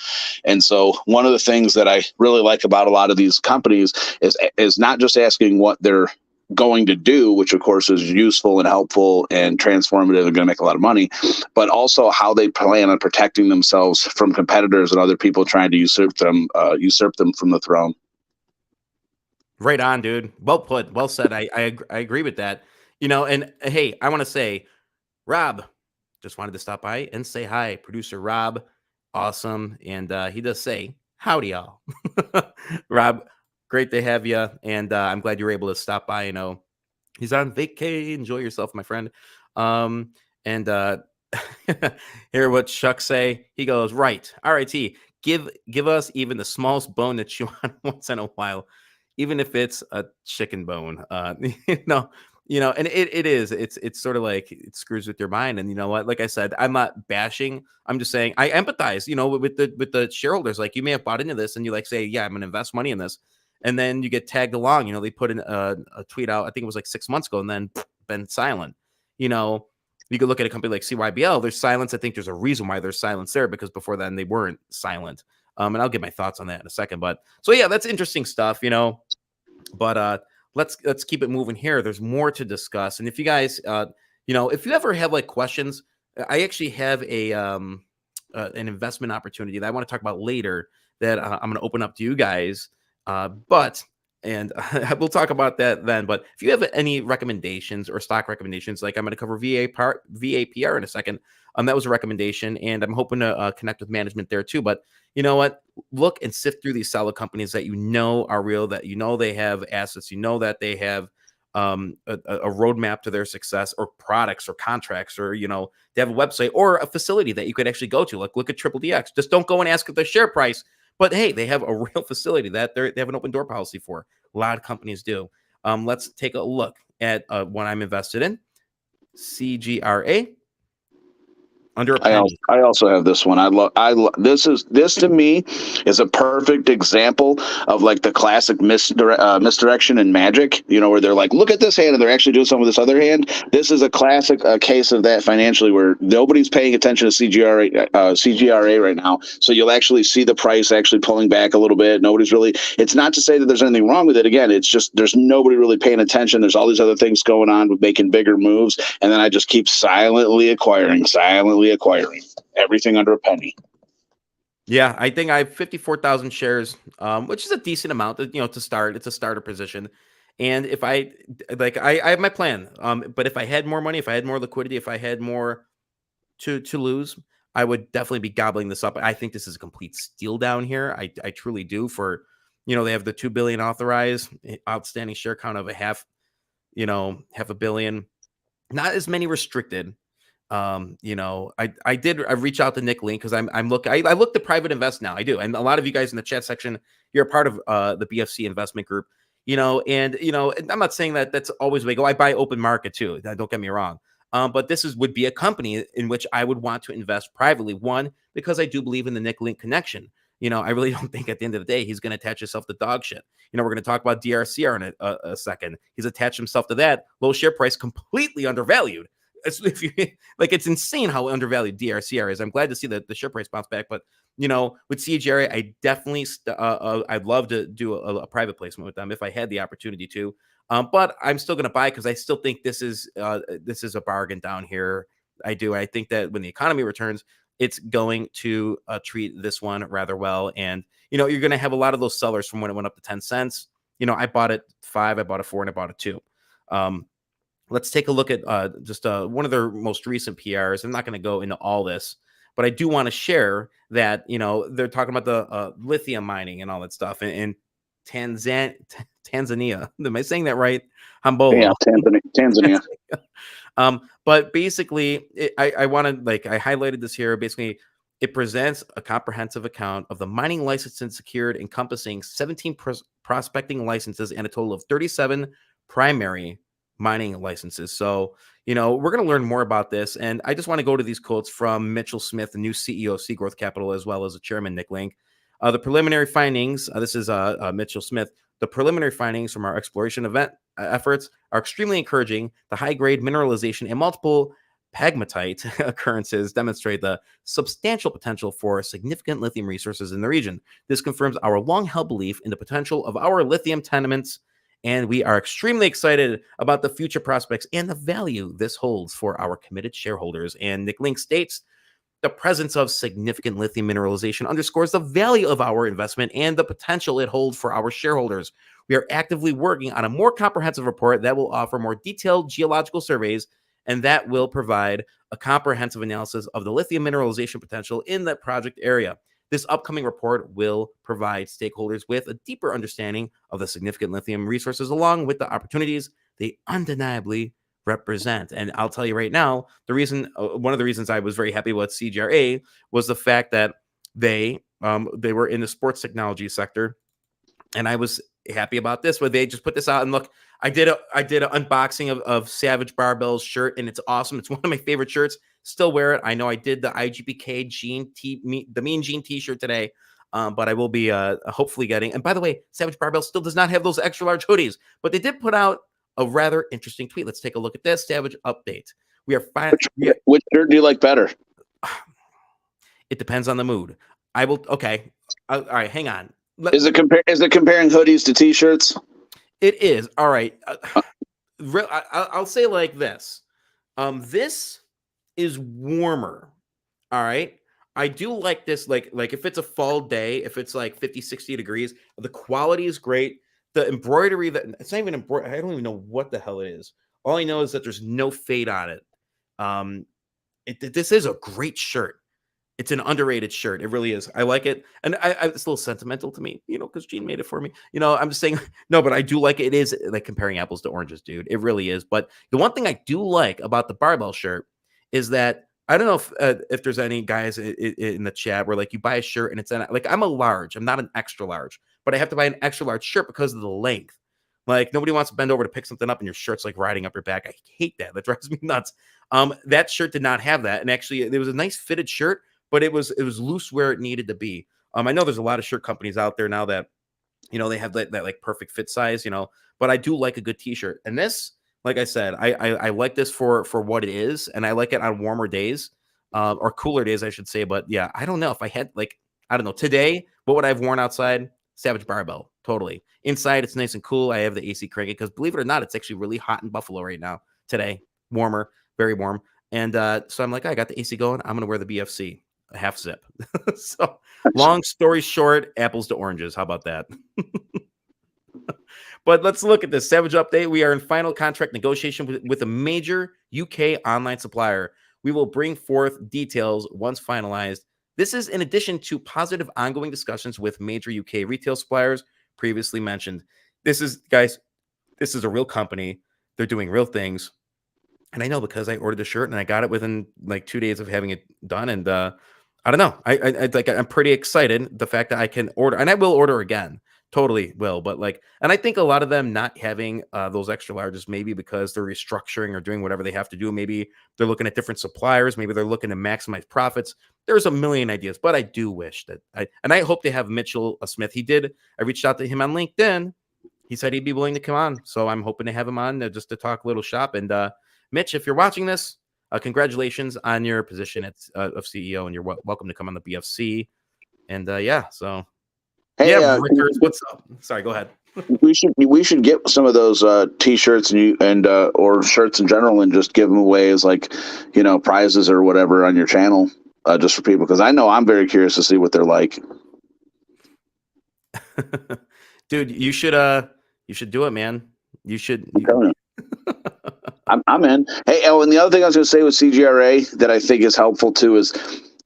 And so one of the things that I really like about a lot of these companies is not just asking what they're going to do, which of course is useful and helpful and transformative and going to make a lot of money, but also how they plan on protecting themselves from competitors and other people trying to usurp them from the throne. Right on, dude. Well put. Well said. I agree with that. You know, and hey, I want to say, Rob just wanted to stop by and say hi. Producer Rob, awesome. And he does say, howdy, y'all. Rob, great to have you. And I'm glad you were able to stop by. You know, he's on vacay. Enjoy yourself, my friend. And hear what Chuck say. He goes, right. RIT, give us even the smallest bone to chew on once in a while, even if it's a chicken bone. You know, and it's sort of like it screws with your mind. And you know what? Like I said, I'm not bashing. I'm just saying I empathize, you know, with the shareholders. Like, you may have bought into this and you like say, yeah, I'm gonna invest money in this. And then you get tagged along. You know, they put in a tweet out, I think it was like 6 months ago, and then been silent. You know, you could look at a company like CYBL, there's silence. I think there's a reason why there's silence there, because before then they weren't silent. And I'll get my thoughts on that in a second. But so yeah, that's interesting stuff, you know. But let's keep it moving here. There's more to discuss. And if you guys, you know, if you ever have like questions, I actually have a an investment opportunity that I want to talk about later that I'm going to open up to you guys. And we'll talk about that then. But if you have any recommendations or stock recommendations, like I'm going to cover VAPR in a second. That was a recommendation, and I'm hoping to connect with management there too. But you know what? Look and sift through these solid companies that you know are real, that you know they have assets, you know that they have a roadmap to their success, or products or contracts, or they have a website or a facility that you could actually go to. Like, look at Triple DX. Just don't go and ask the share price, but hey, they have a real facility that they have an open door policy for. A lot of companies do. Let's take a look at one I'm invested in, CGRA. Under a penny. I also have this one. This to me is a perfect example of like the classic misdirection in Magic, where they're like, look at this hand, and they're actually doing something with this other hand. This is a classic case of that financially, where nobody's paying attention to CGRA right now. So you'll actually see the price actually pulling back a little bit. It's not to say that there's anything wrong with it. Again, it's just there's nobody really paying attention. There's all these other things going on with making bigger moves. And then I just keep silently acquiring everything under a penny. Yeah, I think I have 54,000 shares, which is a decent amount, to start. It's a starter position. And if I have my plan. But if I had more money, if I had more liquidity, if I had more to lose, I would definitely be gobbling this up. I think this is a complete steal down here. I truly do. For, they have the 2 billion authorized, outstanding share count of half a billion, not as many restricted. I reach out to Nick Link because I'm looking. I look to private invest now. I do, and a lot of you guys in the chat section, you're a part of the BFC investment group. And I'm not saying that that's always the way to go. I buy open market too. Don't get me wrong. But this would be a company in which I would want to invest privately. One, because I do believe in the Nick Link connection. I really don't think at the end of the day he's going to attach himself to dog shit. We're going to talk about DRCR in a second. He's attached himself to that low share price, completely undervalued. It's insane how undervalued DRCR is. I'm glad to see that the share price bounce back, but with CGRA, I definitely I'd love to do a private placement with them if I had the opportunity to. But I'm still going to buy because I still think this is a bargain down here. I do. I think that when the economy returns, it's going to treat this one rather well. And you're going to have a lot of those sellers from when it went up to 10 cents. I bought it 5, I bought it 4, and I bought it 2. Let's take a look at just one of their most recent PRs. I'm not going to go into all this, but I do want to share that, they're talking about the lithium mining and all that stuff in Tanzania. Am I saying that right? Hambola. Yeah, Tanzania. But basically, I highlighted this here. Basically, it presents a comprehensive account of the mining licenses secured, encompassing 17 prospecting licenses and a total of 37 primary mining licenses. So, we're going to learn more about this. And I just want to go to these quotes from Mitchell Smith, the new CEO of Seagrowth Capital, as well as the chairman, Nick Link. The preliminary findings, this is Mitchell Smith. The preliminary findings from our exploration efforts are extremely encouraging. The high-grade mineralization and multiple pegmatite occurrences demonstrate the substantial potential for significant lithium resources in the region. This confirms our long-held belief in the potential of our lithium tenements, and we are extremely excited about the future prospects and the value this holds for our committed shareholders. And Nick Link states, the presence of significant lithium mineralization underscores the value of our investment and the potential it holds for our shareholders. We are actively working on a more comprehensive report that will offer more detailed geological surveys and that will provide a comprehensive analysis of the lithium mineralization potential in that project area. This upcoming report will provide stakeholders with a deeper understanding of the significant lithium resources, along with the opportunities they undeniably represent. And I'll tell you right now, one of the reasons I was very happy with CGRA was the fact that they were in the sports technology sector, and I was happy about this, where they just put this out. And look, I did an unboxing of Savage Barbell's shirt, and it's awesome. It's one of my favorite shirts. Still wear it. I know I did the IGPK the Mean Gene t-shirt today, but I will be hopefully getting. And by the way, Savage Barbell still does not have those extra large hoodies, but they did put out a rather interesting tweet. Let's take a look at this. Savage update. We are fine. Which shirt do you like better? It depends on the mood. Okay. All right. Hang on. Is it comparing hoodies to t-shirts? It is. All right. I'll say like this. This is warmer. All right. I do like this, like if it's a fall day, if it's like 50, 60 degrees, the quality is great. The embroidery, that it's not even embroidery. I don't even know what the hell it is. All I know is that there's no fade on it. This is a great shirt. It's an underrated shirt. It really is. I like it. And it's a little sentimental to me, because Gene made it for me. I'm just saying, no, but I do like it. It is like comparing apples to oranges, dude. It really is. But the one thing I do like about the barbell shirt is that I don't know if there's any guys in the chat where like you buy a shirt and it's like I'm a large. I'm not an extra large, but I have to buy an extra large shirt because of the length. Like nobody wants to bend over to pick something up and your shirt's like riding up your back. I hate that. That drives me nuts. That shirt did not have that. And actually it was a nice fitted shirt, but it was loose where it needed to be. I know there's a lot of shirt companies out there now that, they have that like perfect fit size, but I do like a good t-shirt. And this, like I said, I like this for what it is. And I like it on warmer days, or cooler days, I should say. But yeah, I don't know if I had I don't know today, what would I have worn outside? Savage barbell. Totally. Inside, it's nice and cool. I have the AC cranking because believe it or not, it's actually really hot in Buffalo right now today. Warmer, very warm. And so I'm like, I got the AC going. I'm going to wear the BFC, a half zip. So long story short, apples to oranges. How about that? But let's look at this Savage update. We are in final contract negotiation with a major UK online supplier. We will bring forth details once finalized. This is in addition to positive ongoing discussions with major UK retail suppliers previously mentioned. This is, guys, this is a real company. They're doing real things. And I know because I ordered the shirt and I got it within like 2 days of having it done. And I don't know. I'm pretty excited. The fact that I can order, and I will order again. Totally will. But and I think a lot of them not having those extra larges, maybe because they're restructuring or doing whatever they have to do. Maybe they're looking at different suppliers. Maybe they're looking to maximize profits. There's a million ideas, but I do wish that I hope they have Mitchell Smith. I reached out to him on LinkedIn. He said he'd be willing to come on. So I'm hoping to have him on just to talk a little shop. And Mitch, if you're watching this, congratulations on your position of CEO, and you're welcome to come on the BFC. And so. Hey, yeah, Rickers, what's up? Sorry, go ahead. We should get some of those T-shirts and or shirts in general and just give them away as prizes or whatever on your channel, just for people, because I know I'm very curious to see what they're like. Dude, you should do it, man. You should. I'm in. Hey, and the other thing I was going to say with CGRA that I think is helpful too is,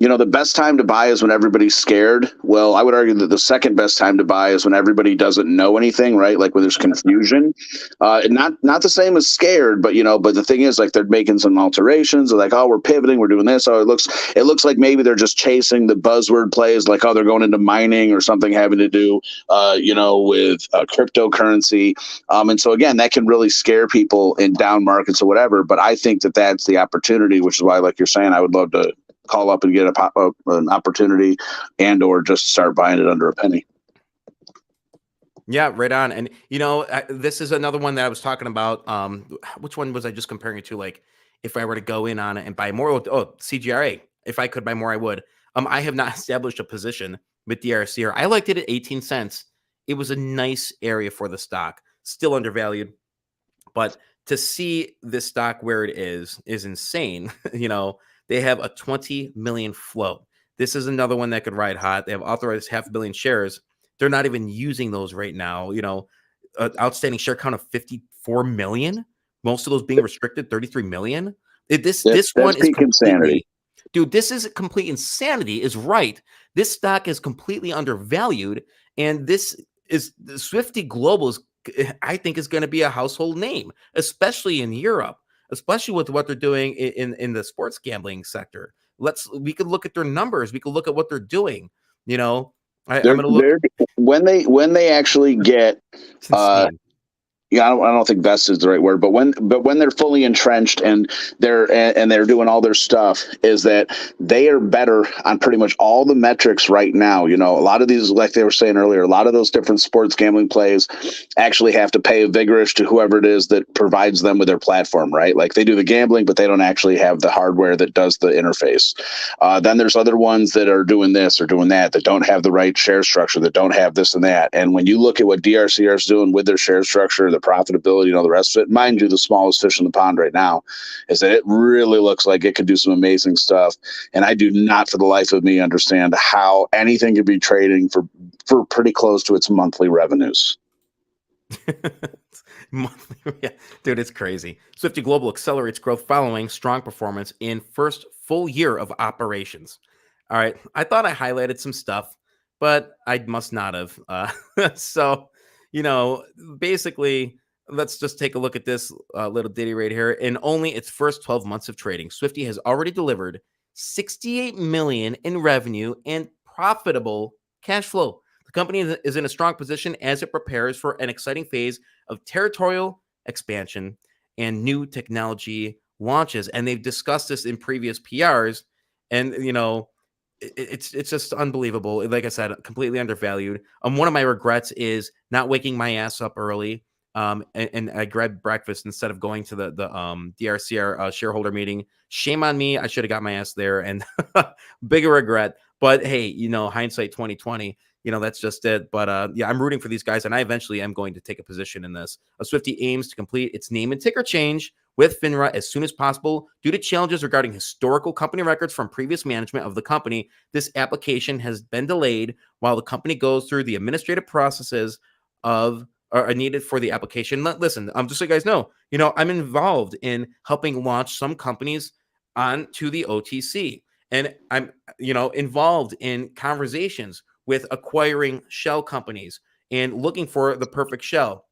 the best time to buy is when everybody's scared. Well, I would argue that the second best time to buy is when everybody doesn't know anything, right? Like when there's confusion. Not the same as scared, but but the thing is, they're making some alterations. They're like, oh, we're pivoting, we're doing this. Oh, it looks like maybe they're just chasing the buzzword plays, like, oh, they're going into mining or something having to do, with cryptocurrency. And so again, that can really scare people in down markets or whatever. But I think that that's the opportunity, which is why, like you're saying, I would love to call up and get an opportunity and or just start buying it under a penny. Yeah, right on. And this is another one that I was talking about. Which one was I just comparing it to? Like, if I were to go in on it and buy more, CGRA. If I could buy more, I would. I have not established a position with DRCR. I liked it at 18 cents. It was a nice area for the stock. Still undervalued, but to see this stock where it is insane. They have a 20 million float. This is another one that could ride hot. They have authorized 500 million shares. They're not even using those right now. Outstanding share count of 54 million. Most of those being restricted, 33 million. This one is insanity. Dude, this is complete insanity is right. This stock is completely undervalued. And this is Swifty Global I think is going to be a household name, especially in Europe. Especially with what they're doing in the sports gambling sector. We could look at their numbers. We could look at what they're doing. I'm going to look when they actually get. I don't think vested is the right word, but when they're fully entrenched and they're doing all their stuff, is that they are better on pretty much all the metrics right now. A lot of these, like they were saying earlier, a lot of those different sports gambling plays actually have to pay a vigorish to whoever it is that provides them with their platform, right? Like they do the gambling, but they don't actually have the hardware that does the interface. Then there's other ones that are doing this or doing that don't have the right share structure, that don't have this and that. And when you look at what DRCR is doing with their share structure, the the profitability and all the rest of it. Mind you, the smallest fish in the pond right now is that it really looks like it could do some amazing stuff. And I do not for the life of me understand how anything could be trading for pretty close to its monthly revenues. Monthly, yeah, dude, it's crazy. Swifty Global accelerates growth following strong performance in first full year of operations. All right, I thought I highlighted some stuff, but I must not have. So, basically, let's just take a look at this little ditty right here. In only its first 12 months of trading, Swifty has already delivered $68 million in revenue and profitable cash flow. The company is in a strong position as it prepares for an exciting phase of territorial expansion and new technology launches. And they've discussed this in previous PRs. And, it's just unbelievable. Like I said, completely undervalued. One of my regrets is not waking my ass up early. And I grabbed breakfast instead of going to the DRCR shareholder meeting. Shame on me. I should have got my ass there, and bigger regret. But hey, hindsight 2020. That's just it. But yeah, I'm rooting for these guys, and I eventually am going to take a position in this. Swifty aims to complete its name and ticker change with FINRA as soon as possible. Due to challenges regarding historical company records from previous management of the company, this application has been delayed while the company goes through the administrative processes are needed for the application. Listen, just so you guys know, I'm involved in helping launch some companies onto the OTC, and I'm, involved in conversations with acquiring shell companies and looking for the perfect shell.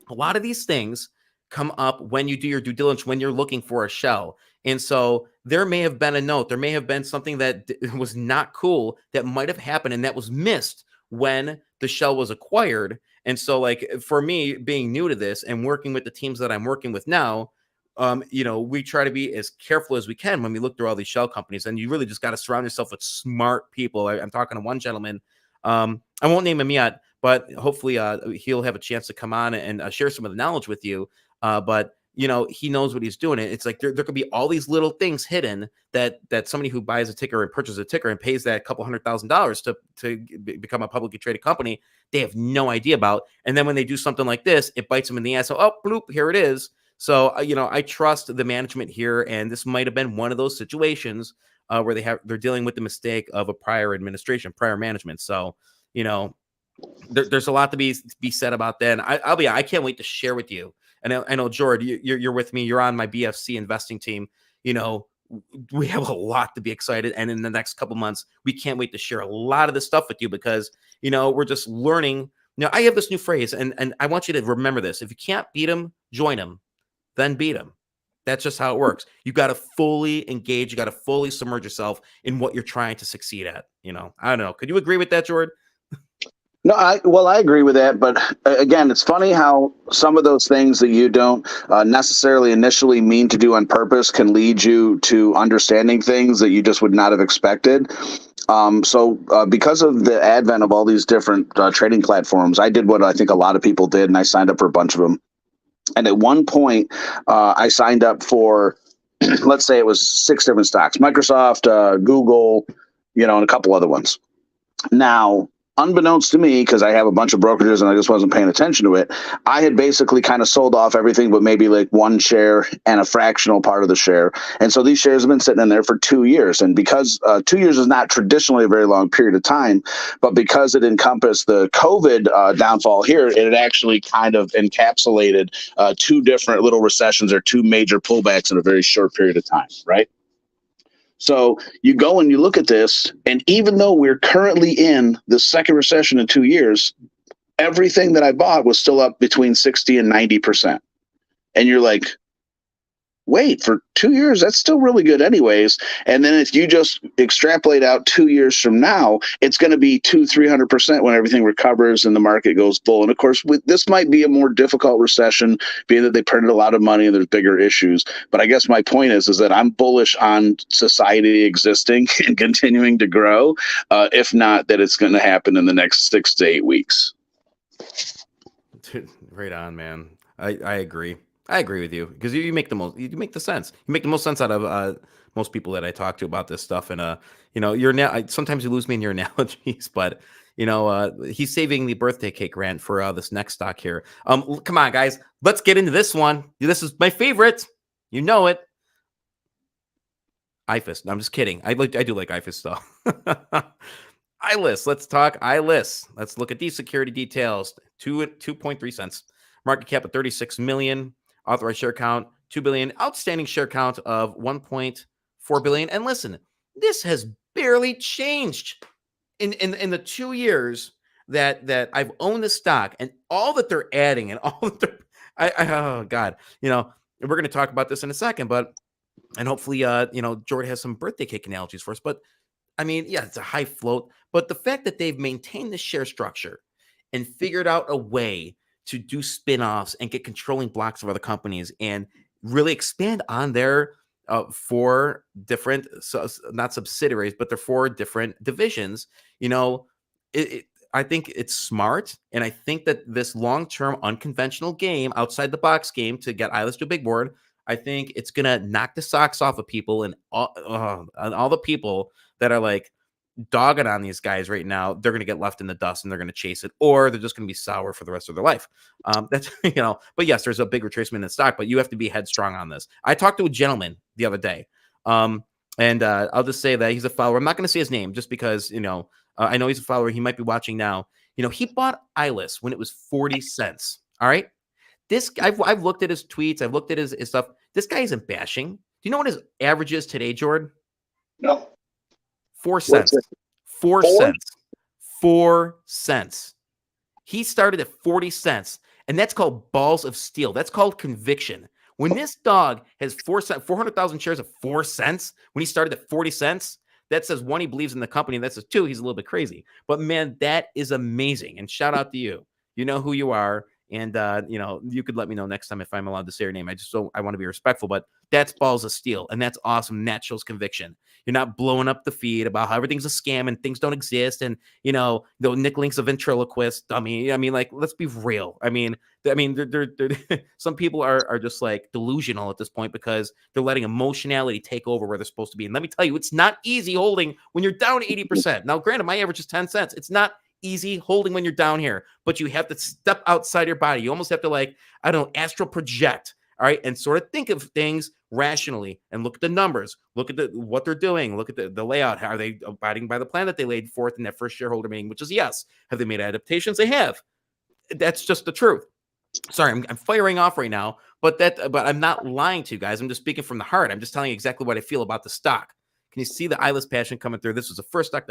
A lot of these things come up when you do your due diligence, when you're looking for a shell. And so there may have been a note, there may have been something that was not cool that might have happened and that was missed when the shell was acquired. And so, like, for me, being new to this and working with the teams that I'm working with now, we try to be as careful as we can when we look through all these shell companies. And you really just got to surround yourself with smart people. I'm talking to one gentleman. I won't name him yet, but hopefully he'll have a chance to come on and share some of the knowledge with you. But he knows what he's doing. It's like there could be all these little things hidden that somebody who buys a ticker and purchases a ticker and pays that couple $100,000 to become a publicly traded company, they have no idea about. And then when they do something like this, it bites them in the ass. So, oh, bloop, here it is. So, I trust the management here, and this might have been one of those situations where they're dealing with the mistake of a prior administration, prior management. So, there's a lot to be said about that. And I can't wait to share with you. And I know, George, you're with me. You're on my BFC investing team. We have a lot to be excited. And in the next couple months, we can't wait to share a lot of this stuff with you because, we're just learning. I have this new phrase, and I want you to remember this. If you can't beat them, join them, then beat them. That's just how it works. You got to fully engage. You got to fully submerge yourself in what you're trying to succeed at. I don't know. Could you agree with that, George? No, I agree with that. But again, it's funny how some of those things that you don't necessarily initially mean to do on purpose can lead you to understanding things that you just would not have expected. So because of the advent of all these different trading platforms, I did what I think a lot of people did, and I signed up for a bunch of them. And at one point, I signed up for, let's say it was 6 different stocks, Microsoft, Google, and a couple other ones. Now, unbeknownst to me, because I have a bunch of brokerages and I just wasn't paying attention to it, I had basically kind of sold off everything but maybe like one share and a fractional part of the share. And so these shares have been sitting in there for 2 years. And because 2 years is not traditionally a very long period of time, but because it encompassed the COVID downfall here, it had actually kind of encapsulated 2 different little recessions or 2 major pullbacks in a very short period of time, right? So you go and you look at this, and even though we're currently in the second recession in 2 years, everything that I bought was still up between 60 and 90%. And you're like, wait, for 2 years, that's still really good anyways. And then if you just extrapolate out 2 years from now, it's going to be 200-300% when everything recovers and the market goes bull. And of course, this might be a more difficult recession, being that they printed a lot of money and there's bigger issues. But I guess my point is that I'm bullish on society existing and continuing to grow, if not that it's going to happen in the next 6 to 8 weeks. Dude, right on, man. I agree. I agree with you because you make the most. You make the sense. You make the most sense out of most people that I talk to about this stuff. And you're now. Sometimes you lose me in your analogies, but he's saving the birthday cake rant for this next stock here. Come on, guys, let's get into this one. This is my favorite. You know it. IFIS. No, I'm just kidding. I do like IFIS though. ILIS. Let's talk ILIS. Let's look at these security details. 2.3 cents. Market cap of 36 million. Authorized share count 2 billion. Outstanding share count of 1.4 billion. And listen, this has barely changed in the 2 years that I've owned the stock, and all that they're adding and all that they're, oh God, we're going to talk about this in a second, and hopefully, Jordan has some birthday cake analogies for us. But I mean, yeah, it's a high float, but the fact that they've maintained the share structure and figured out a way to do spin-offs and get controlling blocks of other companies and really expand on their 4 different, not subsidiaries, but they're 4 different divisions. I think it's smart. And I think that this long-term unconventional game, outside the box game to get ILIS to a big board, I think it's going to knock the socks off of people, and all the people that are like dogging on these guys right now, they're going to get left in the dust and they're going to chase it, or they're just going to be sour for the rest of their life. That's, but yes, there's a big retracement in the stock, but you have to be headstrong on this. I talked to a gentleman the other day, and I'll just say that he's a follower. I'm not going to say his name just because, I know he's a follower. He might be watching now. He bought ILIS when it was 40 cents. All right. I've looked at his tweets. I've looked at his stuff. This guy isn't bashing. Do you know what his average is today, Jordan? No. 4 cents. 4 cents. 4 cents. He started at 40 cents, and that's called balls of steel. That's called conviction. When this dog has 400,000 shares of 4 cents, when he started at 40 cents, that says, 1, he believes in the company. That says, 2, he's a little bit crazy. But man, that is amazing. And shout out to you. You know who you are. And, you could let me know next time if I'm allowed to say your name. I want to be respectful, but that's balls of steel. And that's awesome. And that shows conviction. You're not blowing up the feed about how everything's a scam and things don't exist. And, Nick Link's a ventriloquist dummy. I mean, like, let's be real. I mean, they're some people are just like delusional at this point because they're letting emotionality take over where they're supposed to be. And let me tell you, it's not easy holding when you're down 80%. Now, granted, my average is 10 cents. It's not easy holding when you're down here, but you have to step outside your body. You almost have to astral project, all right, and sort of think of things rationally and look at the numbers, look at what they're doing, look at the layout. Are they abiding by the plan that they laid forth in that first shareholder meeting, which is yes. Have they made adaptations? They have. That's just the truth. Sorry, I'm firing off right now, but I'm not lying to you guys. I'm just speaking from the heart. I'm just telling you exactly what I feel about the stock. Can you see the ILIS passion coming through? This was the first stock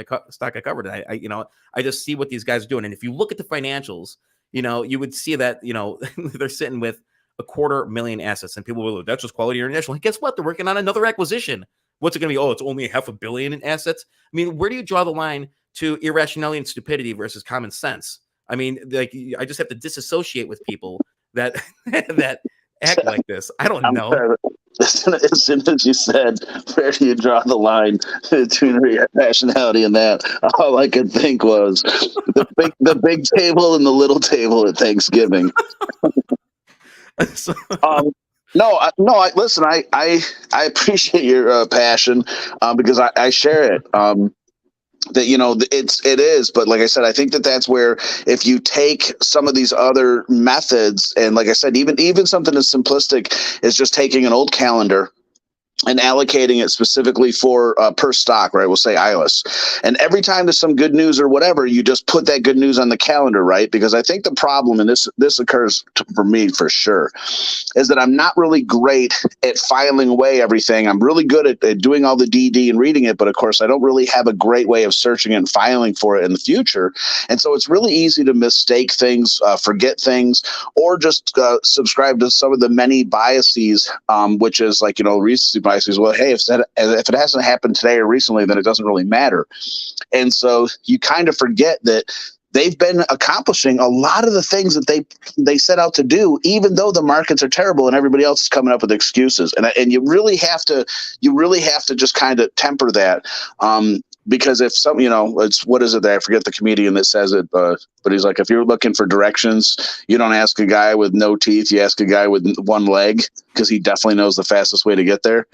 I covered. I just see what these guys are doing. And if you look at the financials, you would see that, they're sitting with $250,000 assets, and people will, that's just Quality International. And guess what? They're working on another acquisition. What's it going to be? Oh, it's only $500 million in assets. I mean, where do you draw the line to irrationality and stupidity versus common sense? I mean, I just have to disassociate with people that act like this. I don't know. As soon as you said, where do you draw the line between rationality and that? All I could think was the big table and the little table at Thanksgiving. Listen, I appreciate your passion because I share it. It is, but like I said, I think that's where if you take some of these other methods, and like I said, even something as simplistic as just taking an old calendar and allocating it specifically for per stock, right? We'll say ILIS. And every time there's some good news or whatever, you just put that good news on the calendar, right? Because I think the problem, and this occurs for me for sure, is that I'm not really great at filing away everything. I'm really good at doing all the DD and reading it, but of course I don't really have a great way of searching it and filing for it in the future. And so it's really easy to mistake things, forget things, or just subscribe to some of the many biases, which is like, recency biases. Well, hey, if it hasn't happened today or recently, then it doesn't really matter. And so you kind of forget that they've been accomplishing a lot of the things that they set out to do, even though the markets are terrible and everybody else is coming up with excuses. And you really have to just kind of temper that. Because if some, it's, what is it that I forget the comedian that says it, but he's like, if you're looking for directions, you don't ask a guy with no teeth, you ask a guy with one leg, because he definitely knows the fastest way to get there.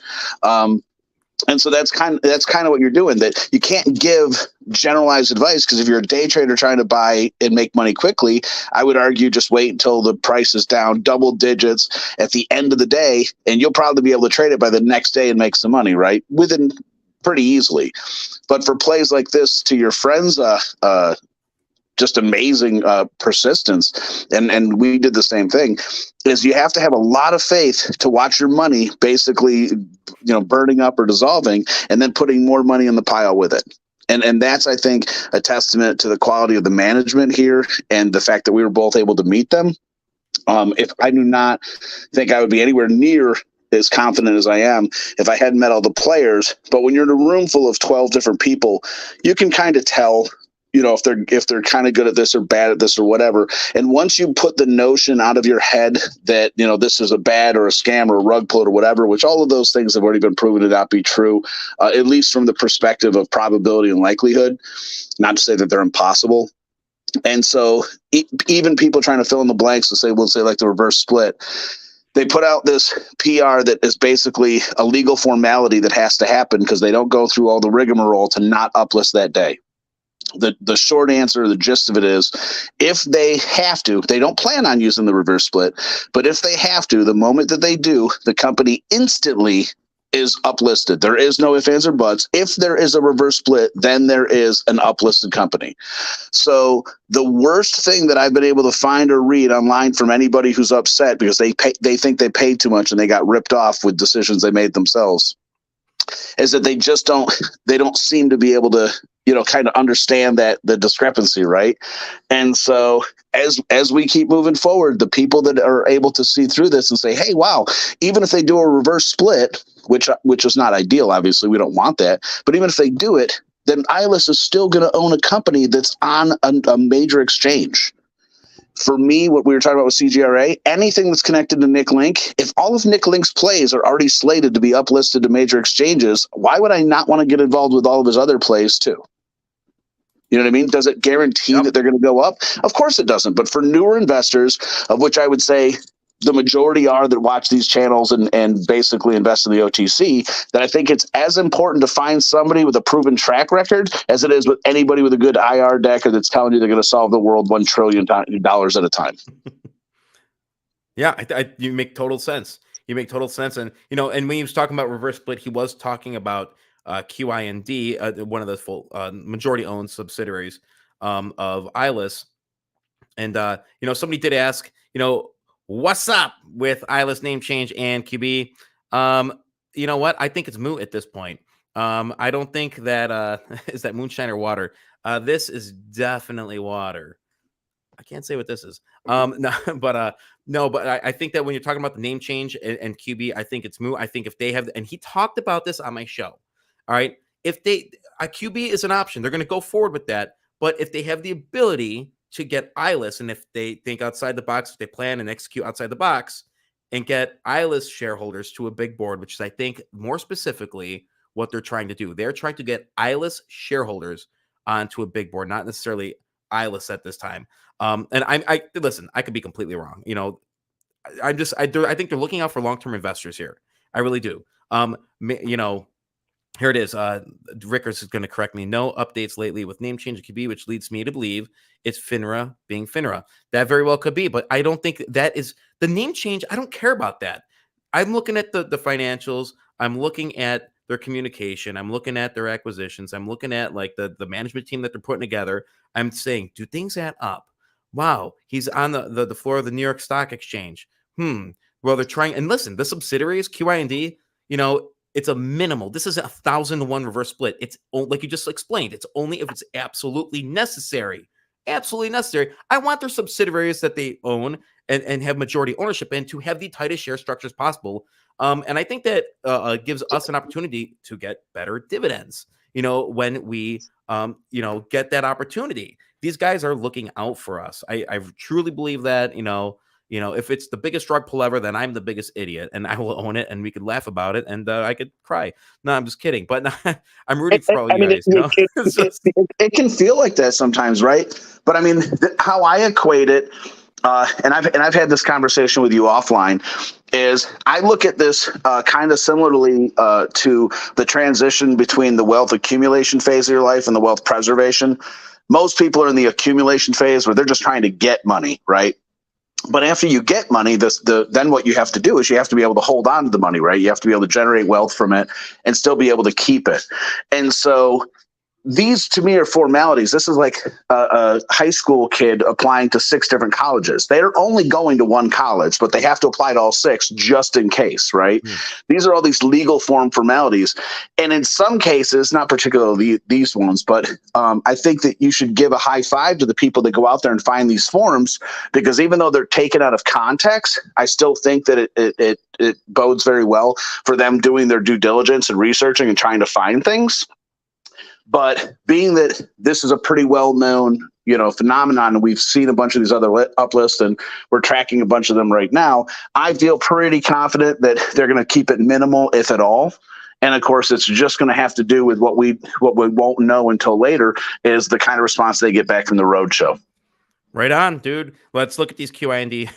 And so that's kind of what you're doing, that you can't give generalized advice, because if you're a day trader trying to buy and make money quickly, I would argue just wait until the price is down double digits at the end of the day, and you'll probably be able to trade it by the next day and make some money, right? Within pretty easily. But for plays like this, to your friends, just amazing persistence, and we did the same thing, is you have to have a lot of faith to watch your money basically, burning up or dissolving, and then putting more money in the pile with it. And that's, I think, a testament to the quality of the management here and the fact that we were both able to meet them. If I do not think I would be anywhere near as confident as I am if I hadn't met all the players. But when you're in a room full of 12 different people, you can kind of tell, if they're kind of good at this or bad at this or whatever. And once you put the notion out of your head that, this is a bad or a scam or a rug pull or whatever, which all of those things have already been proven to not be true, at least from the perspective of probability and likelihood, not to say that they're impossible. And so even people trying to fill in the blanks and say, we'll say like the reverse split, they put out this PR that is basically a legal formality that has to happen because they don't go through all the rigmarole to not uplist that day. The short answer, the gist of it is, if they have to, they don't plan on using the reverse split, but if they have to, the moment that they do, the company instantly is uplisted. There is no ifs, ands, or buts. If there is a reverse split, then there is an uplisted company. So the worst thing that I've been able to find or read online from anybody who's upset because they think they paid too much and they got ripped off with decisions they made themselves is that they don't seem to be able to, kind of understand that the discrepancy, right? And so as we keep moving forward, the people that are able to see through this and say, hey, wow, even if they do a reverse split, which is not ideal, obviously, we don't want that, but even if they do it, then ILIS is still going to own a company that's on a major exchange. For me, what we were talking about with CGRA, anything that's connected to Nick Link, if all of Nick Link's plays are already slated to be uplisted to major exchanges, why would I not want to get involved with all of his other plays too? You know what I mean? Does it guarantee that they're going to go up? Of course it doesn't. But for newer investors, of which I would say the majority are that watch these channels and basically invest in the OTC, that I think it's as important to find somebody with a proven track record as it is with anybody with a good IR deck or that's telling you they're going to solve the world $1 trillion at a time. Yeah, you make total sense. You make total sense. And, and when he was talking about reverse split, he was talking about QIND, one of the full majority-owned subsidiaries of ILIS. And, somebody did ask, what's up with ILIS name change and QB? You know what? I think it's moot at this point. I don't think that is that moonshine or water. This is definitely water. I can't say what this is. No, but I think that when you're talking about the name change and QB, I think it's moot. I think if they have, and he talked about this on my show. All right. If a QB is an option, they're going to go forward with that. But if they have the ability to get ILIS, and if they think outside the box, if they plan and execute outside the box and get ILIS shareholders to a big board, which is, I think, more specifically what they're trying to do. They're trying to get ILIS shareholders onto a big board, not necessarily ILIS at this time. And I listen, I could be completely wrong. I think they're looking out for long-term investors here. I really do. Here it is. Rickers is going to correct me. No updates lately with name change QB, which leads me to believe it's FINRA being FINRA. That very well could be, but I don't think that is the name change. I don't care about that. I'm looking at the financials. I'm looking at their communication. I'm looking at their acquisitions. I'm looking at like the management team that they're putting together. I'm saying, do things add up? Wow, he's on the floor of the New York Stock Exchange. Well, they're trying, and listen, the subsidiaries, QIND, it's a minimal. This is 1,000-to-1 reverse split. It's like you just explained. It's only if it's absolutely necessary. Absolutely necessary. I want their subsidiaries that they own and have majority ownership in to have the tightest share structures possible. And I think that gives us an opportunity to get better dividends. When we get that opportunity. These guys are looking out for us. I truly believe that. If it's the biggest drug pull ever, then I'm the biggest idiot, and I will own it, and we could laugh about it, and I could cry. No, I'm just kidding. But I'm rooting for all you guys. It can feel like that sometimes, right? But I mean, how I equate it and I've had this conversation with you offline, is I look at this kind of similarly to the transition between the wealth accumulation phase of your life and the wealth preservation. Most people are in the accumulation phase where they're just trying to get money, right? But after you get money, then what you have to do is you have to be able to hold on to the money, right? You have to be able to generate wealth from it and still be able to keep it. And so these to me are formalities. This is like a high school kid applying to 6 different colleges. They're only going to one college, but they have to apply to all 6 just in case, right? These are all these legal form formalities. And in some cases, not particularly these ones, but I think that you should give a high five to the people that go out there and find these forms, because even though they're taken out of context, I still think that it bodes very well for them doing their due diligence and researching and trying to find things. But being that this is a pretty well-known, phenomenon, and we've seen a bunch of these other uplists, and we're tracking a bunch of them right now, I feel pretty confident that they're going to keep it minimal, if at all. And of course, it's just going to have to do with what we won't know until later, is the kind of response they get back from the roadshow. Right on, dude. Let's look at these QIND.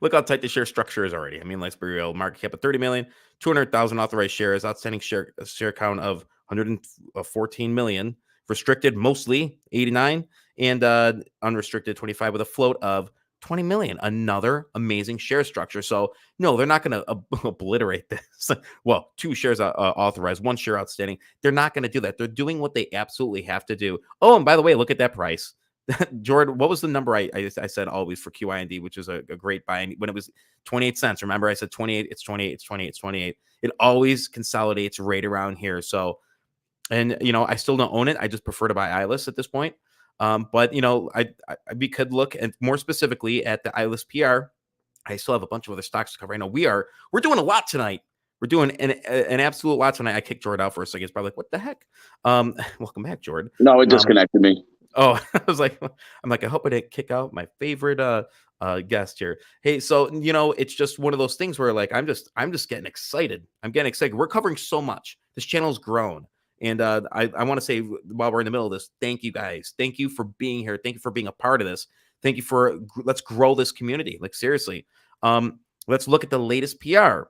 Look how tight the share structure is already. I mean, let's be real. Market cap of 30 million, 200,000 authorized shares, outstanding share count of 114 million, restricted mostly 89, and unrestricted 25, with a float of 20 million. Another amazing share structure. So no, they're not going to obliterate this. Well, 2 shares authorized, 1 share outstanding. They're not going to do that. They're doing what they absolutely have to do. Oh, and by the way, look at that price. Jordan, what was the number I said always for QIND, which is a great buy when it was 28 cents? Remember, I said 28, it's 28, it's 28, it's 28. It always consolidates right around here. So, and I still don't own it. I just prefer to buy ILIS at this point. But we could look at more specifically at the ILIS PR. I still have a bunch of other stocks to cover. I know we're doing a lot tonight. We're doing an absolute lot tonight. I kicked Jordan out for a second. It's probably like, what the heck? Welcome back, Jordan. No, it disconnected me. Oh, I'm like, I hope I didn't kick out my favorite guest here. Hey, so it's just one of those things where like I'm just getting excited. I'm getting excited. We're covering so much. This channel's grown. And I want to say, while we're in the middle of this, thank you guys. Thank you for being here. Thank you for being a part of this. Thank you let's grow this community. Like, seriously. Let's look at the latest PR.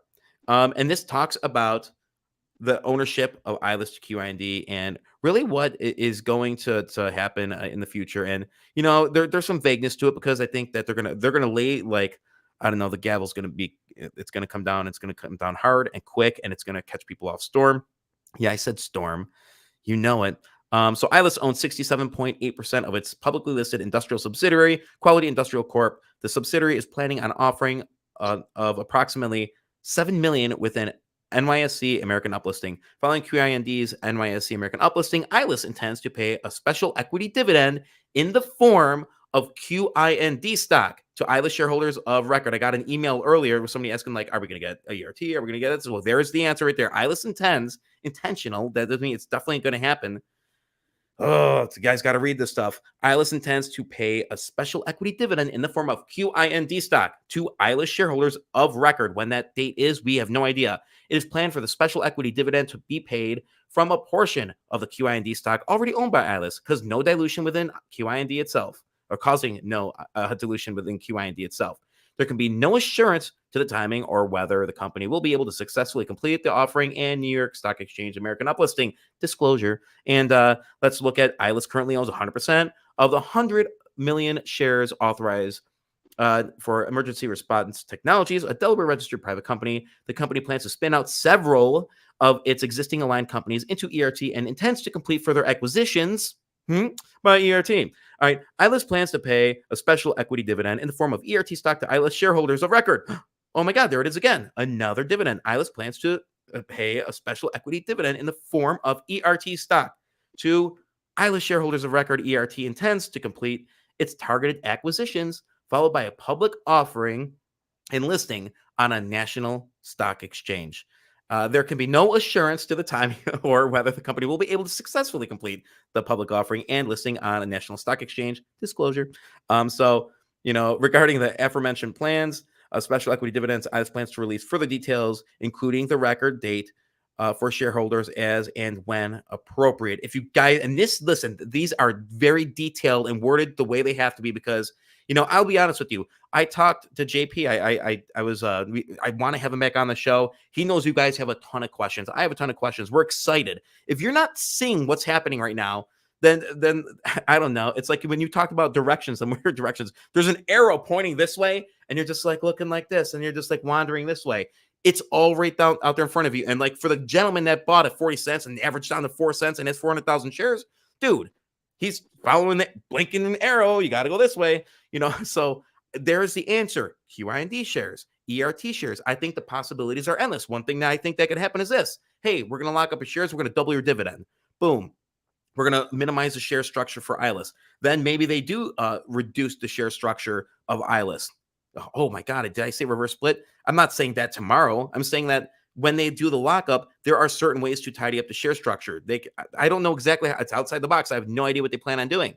And this talks about the ownership of ILIS to QIND and really what is going to happen in the future. And, there's some vagueness to it, because I think that they're going to lay, like, I don't know, the gavel's going to be, it's going to come down. It's going to come down hard and quick, and it's going to catch people off storm. Yeah, I said storm. You know it. So ILIS owns 67.8% of its publicly listed industrial subsidiary, Quality Industrial Corp. The subsidiary is planning on offering of approximately $7 million within NYSE American uplisting. Following QIND's NYSE American uplisting, ILIS intends to pay a special equity dividend in the form of QIND stock to ILIS shareholders of record. I got an email earlier with somebody asking, like, are we going to get a ERT? Are we going to get it? So, well, there's the answer right there. ILIS intentional. That doesn't mean it's definitely going to happen. Oh, you guys got to read this stuff. ILIS intends to pay a special equity dividend in the form of QIND stock to ILIS shareholders of record. When that date is, we have no idea. It is planned for the special equity dividend to be paid from a portion of the QIND stock already owned by ILIS, because no dilution within QIND itself, or causing no dilution within QIND itself. There can be no assurance to the timing or whether the company will be able to successfully complete the offering and New York Stock Exchange American uplisting disclosure. And let's look at ILIS currently owns 100% of the 100 million shares authorized for Emergency Response Technologies, a Delaware-registered private company. The company plans to spin out several of its existing aligned companies into ERT and intends to complete further acquisitions by ERT. All right. ILIS plans to pay a special equity dividend in the form of ERT stock to ILIS shareholders of record. Oh my God, there it is again. Another dividend. ILIS plans to pay a special equity dividend in the form of ERT stock to ILIS shareholders of record. ERT intends to complete its targeted acquisitions, followed by a public offering and listing on a national stock exchange. There can be no assurance to the timing or whether the company will be able to successfully complete the public offering and listing on a national stock exchange disclosure. So, regarding the aforementioned plans, special equity dividends, ILIS plans to release further details, including the record date for shareholders as and when appropriate. If you guys, and listen, these are very detailed and worded the way they have to be, because I'll be honest with you. I talked to JP. I want to have him back on the show. He knows you guys have a ton of questions. I have a ton of questions. We're excited. If you're not seeing what's happening right now, then I don't know. It's like when you talk about directions and weird directions, there's an arrow pointing this way and you're just like looking like this and you're just like wandering this way. It's all right down out there in front of you. And like for the gentleman that bought at 40 cents and averaged down to 4 cents and has 400,000 shares, dude, he's following that blinking an arrow. You got to go this way, so there's the answer. QIND shares, ERT shares. I think the possibilities are endless. One thing that I think that could happen is this. Hey, we're going to lock up your shares. We're going to double your dividend. Boom. We're going to minimize the share structure for ILIS. Then maybe they do reduce the share structure of ILIS. Oh my God, did I say reverse split? I'm not saying that tomorrow. I'm saying that when they do the lockup, there are certain ways to tidy up the share structure. I don't know exactly how, it's outside the box. I have no idea what they plan on doing.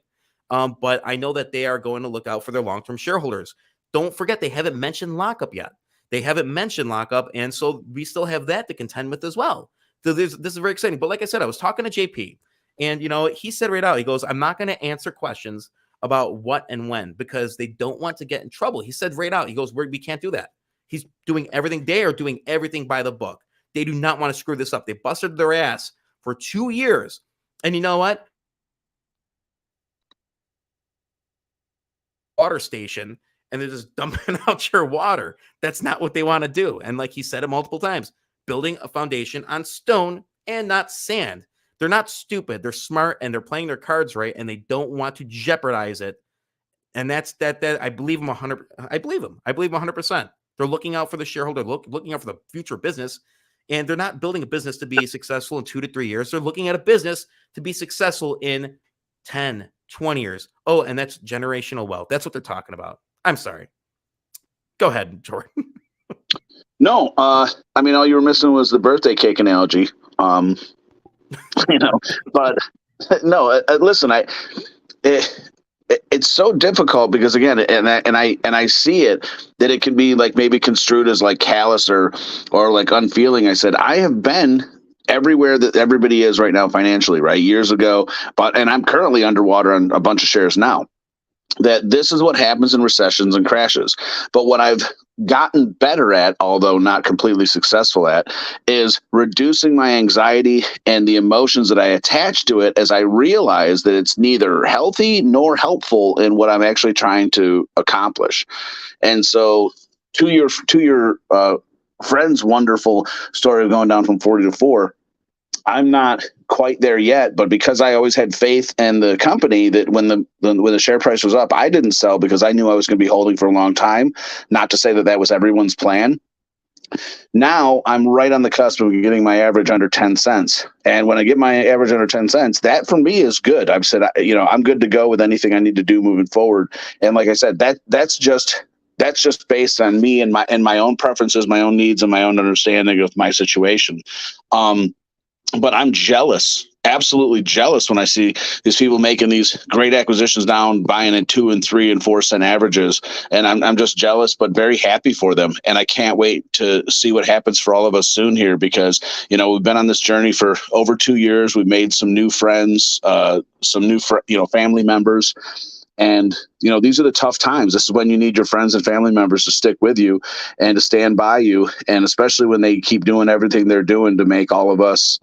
But I know that they are going to look out for their long-term shareholders. Don't forget, they haven't mentioned lockup yet. They haven't mentioned lockup, and so we still have that to contend with as well. So this is very exciting. But like I said, I was talking to JP, and he said right out, he goes, I'm not going to answer questions about what and when because they don't want to get in trouble. He said right out, he goes, we can't do that. He's doing everything. They are doing everything by the book. They do not want to screw this up. They busted their ass for 2 years. And you know what? Water station, and they're just dumping out your water. That's not what they want to do. And like he said it multiple times, building a foundation on stone and not sand. They're not stupid. They're smart and they're playing their cards right, and they don't want to jeopardize it. And that's that. I believe them 100. I believe them. I believe 100%. They're looking out for the shareholder, looking out for the future business, and they're not building a business to be successful in 2 to 3 years. They're looking at a business to be successful in 10, 20 years. Oh, and that's generational wealth. That's what they're talking about. I'm sorry. Go ahead, Jordan. No, I mean, all you were missing was the birthday cake analogy. But no, listen, it's so difficult because again, and I see it that it can be like maybe construed as like callous or like unfeeling. I said, I have been everywhere that everybody is right now financially, right? Years ago, and I'm currently underwater on a bunch of shares now. That this is what happens in recessions and crashes. But what I've gotten better at, although not completely successful at, is reducing my anxiety and the emotions that I attach to it as I realize that it's neither healthy nor helpful in what I'm actually trying to accomplish. And so to your friend's wonderful story of going down from 40 to 4, I'm not quite there yet, but because I always had faith in the company that when the share price was up, I didn't sell because I knew I was going to be holding for a long time. Not to say that was everyone's plan. Now I'm right on the cusp of getting my average under 10 cents. And when I get my average under 10 cents, that for me is good. I've said, I'm good to go with anything I need to do moving forward. And like I said, that's just based on me and my own preferences, my own needs, and my own understanding of my situation. But I'm jealous, absolutely jealous when I see these people making these great acquisitions down, buying in 2 and 3 and 4 cent averages. And I'm just jealous, but very happy for them. And I can't wait to see what happens for all of us soon here because, we've been on this journey for over 2 years. We've made some new friends, some new, family members. And, these are the tough times. This is when you need your friends and family members to stick with you and to stand by you. And especially when they keep doing everything they're doing to make all of us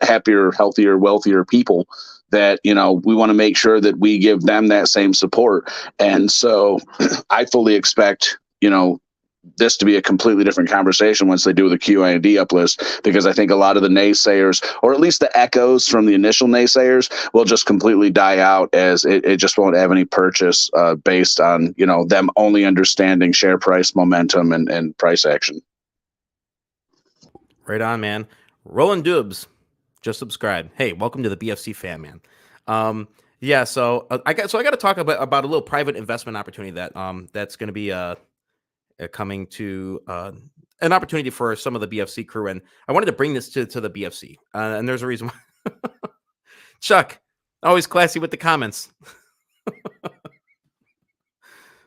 happier, healthier, wealthier people, that, we want to make sure that we give them that same support. And so I fully expect, this to be a completely different conversation once they do the QIND uplist, because I think a lot of the naysayers, or at least the echoes from the initial naysayers, will just completely die out as it just won't have any purchase based on, them only understanding share price momentum and price action. Right on, man. Roland Dubs, just subscribe. Hey, welcome to the BFC fam, man. Yeah, so I got to talk about a little private investment opportunity that's going to be coming to an opportunity for some of the BFC crew. And I wanted to bring this to the BFC. And there's a reason why. Chuck, always classy with the comments.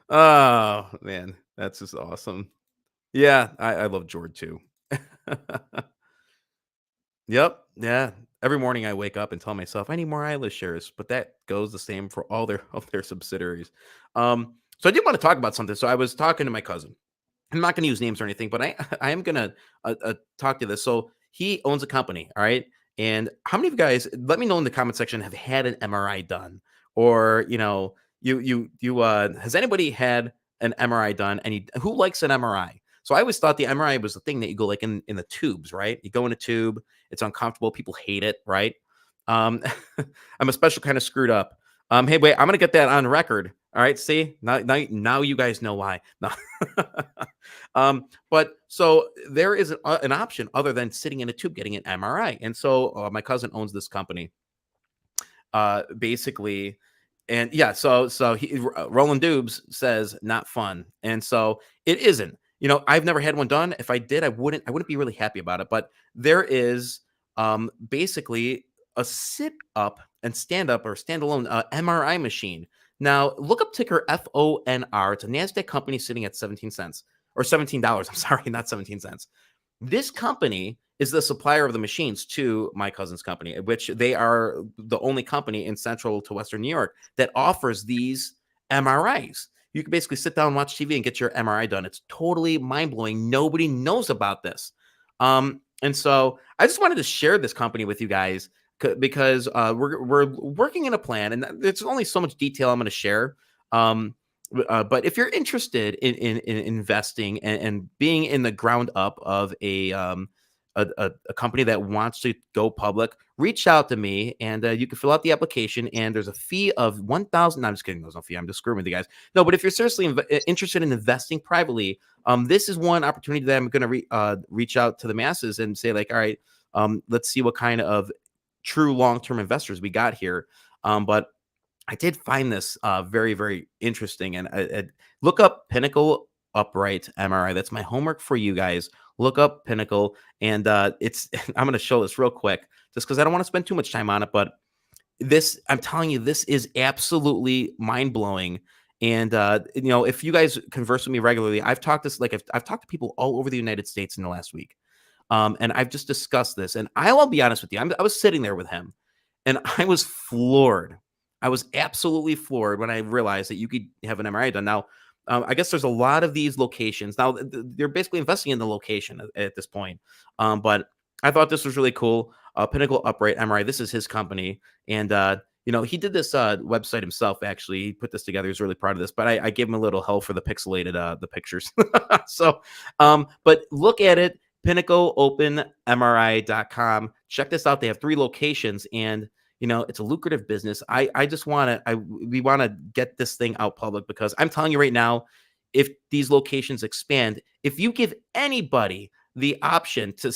Oh, man, that's just awesome. Yeah, I love Jord too. Yep. Yeah. Every morning I wake up and tell myself I need more ILIS shares, but that goes the same for all of their subsidiaries. So I did want to talk about something. So I was talking to my cousin. I'm not going to use names or anything, but I am going to talk to this. So he owns a company. All right. And how many of you guys, let me know in the comment section, have had an MRI done? Or, has anybody had an MRI done? And who likes an MRI? So I always thought the MRI was the thing that you go like in the tubes, right? You go in a tube, it's uncomfortable. People hate it, right? I'm a special kind of screwed up. Hey, wait, I'm going to get that on record. All right. See, now you guys know why. No. But so there is an option other than sitting in a tube getting an MRI. And so my cousin owns this company, basically. And yeah, so Roland Dubes says not fun. And so it isn't. I've never had one done. If I did, I wouldn't be really happy about it. But there is basically a sit up and stand up or standalone MRI machine. Now look up ticker FONR. It's a NASDAQ company sitting at 17 cents or $17. I'm sorry, not 17 cents. This company is the supplier of the machines to my cousin's company, which they are the only company in central to Western New York that offers these MRIs. You can basically sit down and watch TV and get your MRI done. It's totally mind-blowing. Nobody knows about this. And so I just wanted to share this company with you guys because we're working in a plan, and there's only so much detail I'm going to share. But if you're interested in investing and being in the ground up of a company that wants to go public, reach out to me, and you can fill out the application. And there's a fee of $1,000. No, I'm just kidding. There's no fee. I'm just screwing with you guys. No, but if you're seriously interested in investing privately, this is one opportunity that I'm going to reach out to the masses and say, like, all right, let's see what kind of true long-term investors we got here. But I did find this very, very interesting. And look up Pinnacle Upright MRI. That's my homework for you guys. Look up Pinnacle. And I'm going to show this real quick just because I don't want to spend too much time on it. But this, I'm telling you, this is absolutely mind-blowing. And, if you guys converse with me regularly, I've talked to people all over the United States in the last week. And I've just discussed this. And I'll be honest with you. I was sitting there with him and I was floored. I was absolutely floored when I realized that you could have an MRI done. Now, I guess there's a lot of these locations. Now, they're basically investing in the location at this point. But I thought this was really cool. Pinnacle Upright MRI. This is his company. And, he did this website himself, actually. He put this together. He's really proud of this. But I gave him a little hell for the pixelated the pictures. So, but look at it. PinnacleOpenMRI.com. Check this out. They have 3 locations. And it's a lucrative business. We want to get this thing out public because I'm telling you right now, if these locations expand, if you give anybody the option to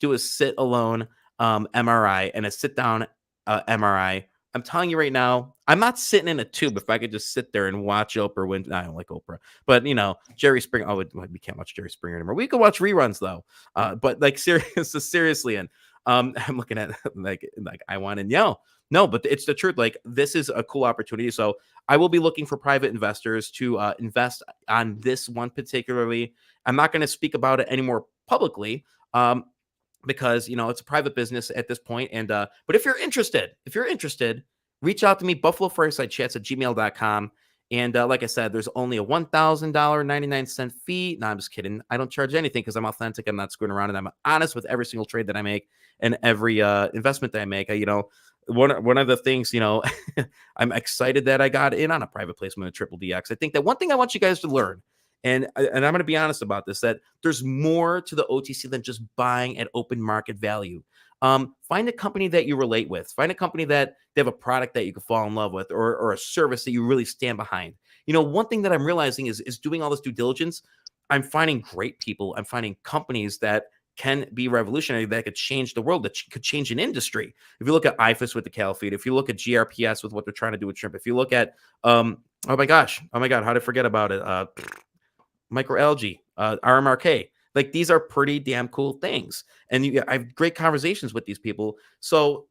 do a sit alone MRI and a sit down MRI, I'm telling you right now, I'm not sitting in a tube. If I could just sit there and watch Oprah win, I don't like Oprah, but Jerry Springer. Oh, we can't watch Jerry Springer anymore. We can watch reruns though. But like seriously, and I'm looking at like I want to yell. No, but it's the truth. Like, this is a cool opportunity. So I will be looking for private investors to invest on this one particularly. I'm not going to speak about it anymore publicly because, it's a private business at this point. And but if you're interested, reach out to me, buffalofiresidechats@gmail.com. And like I said, there's only a $1,000.99 fee. No, I'm just kidding. I don't charge anything because I'm authentic. I'm not screwing around, and I'm honest with every single trade that I make and every investment that I make. One of the things, I'm excited that I got in on a private placement with Triple DX. I think that one thing I want you guys to learn, and I'm going to be honest about this, that there's more to the OTC than just buying at open market value. Find a company that you relate with. Find a company that they have a product that you can fall in love with, or a service that you really stand behind. One thing that I'm realizing is doing all this due diligence. I'm finding great people. I'm finding companies that can be revolutionary, that could change the world, that could change an industry. If you look at IFIS with the cattle feed, if you look at GRPS with what they're trying to do with shrimp, if you look at, oh my God, how did I forget about it? Microalgae, RMRK. Like, these are pretty damn cool things. And I have great conversations with these people. So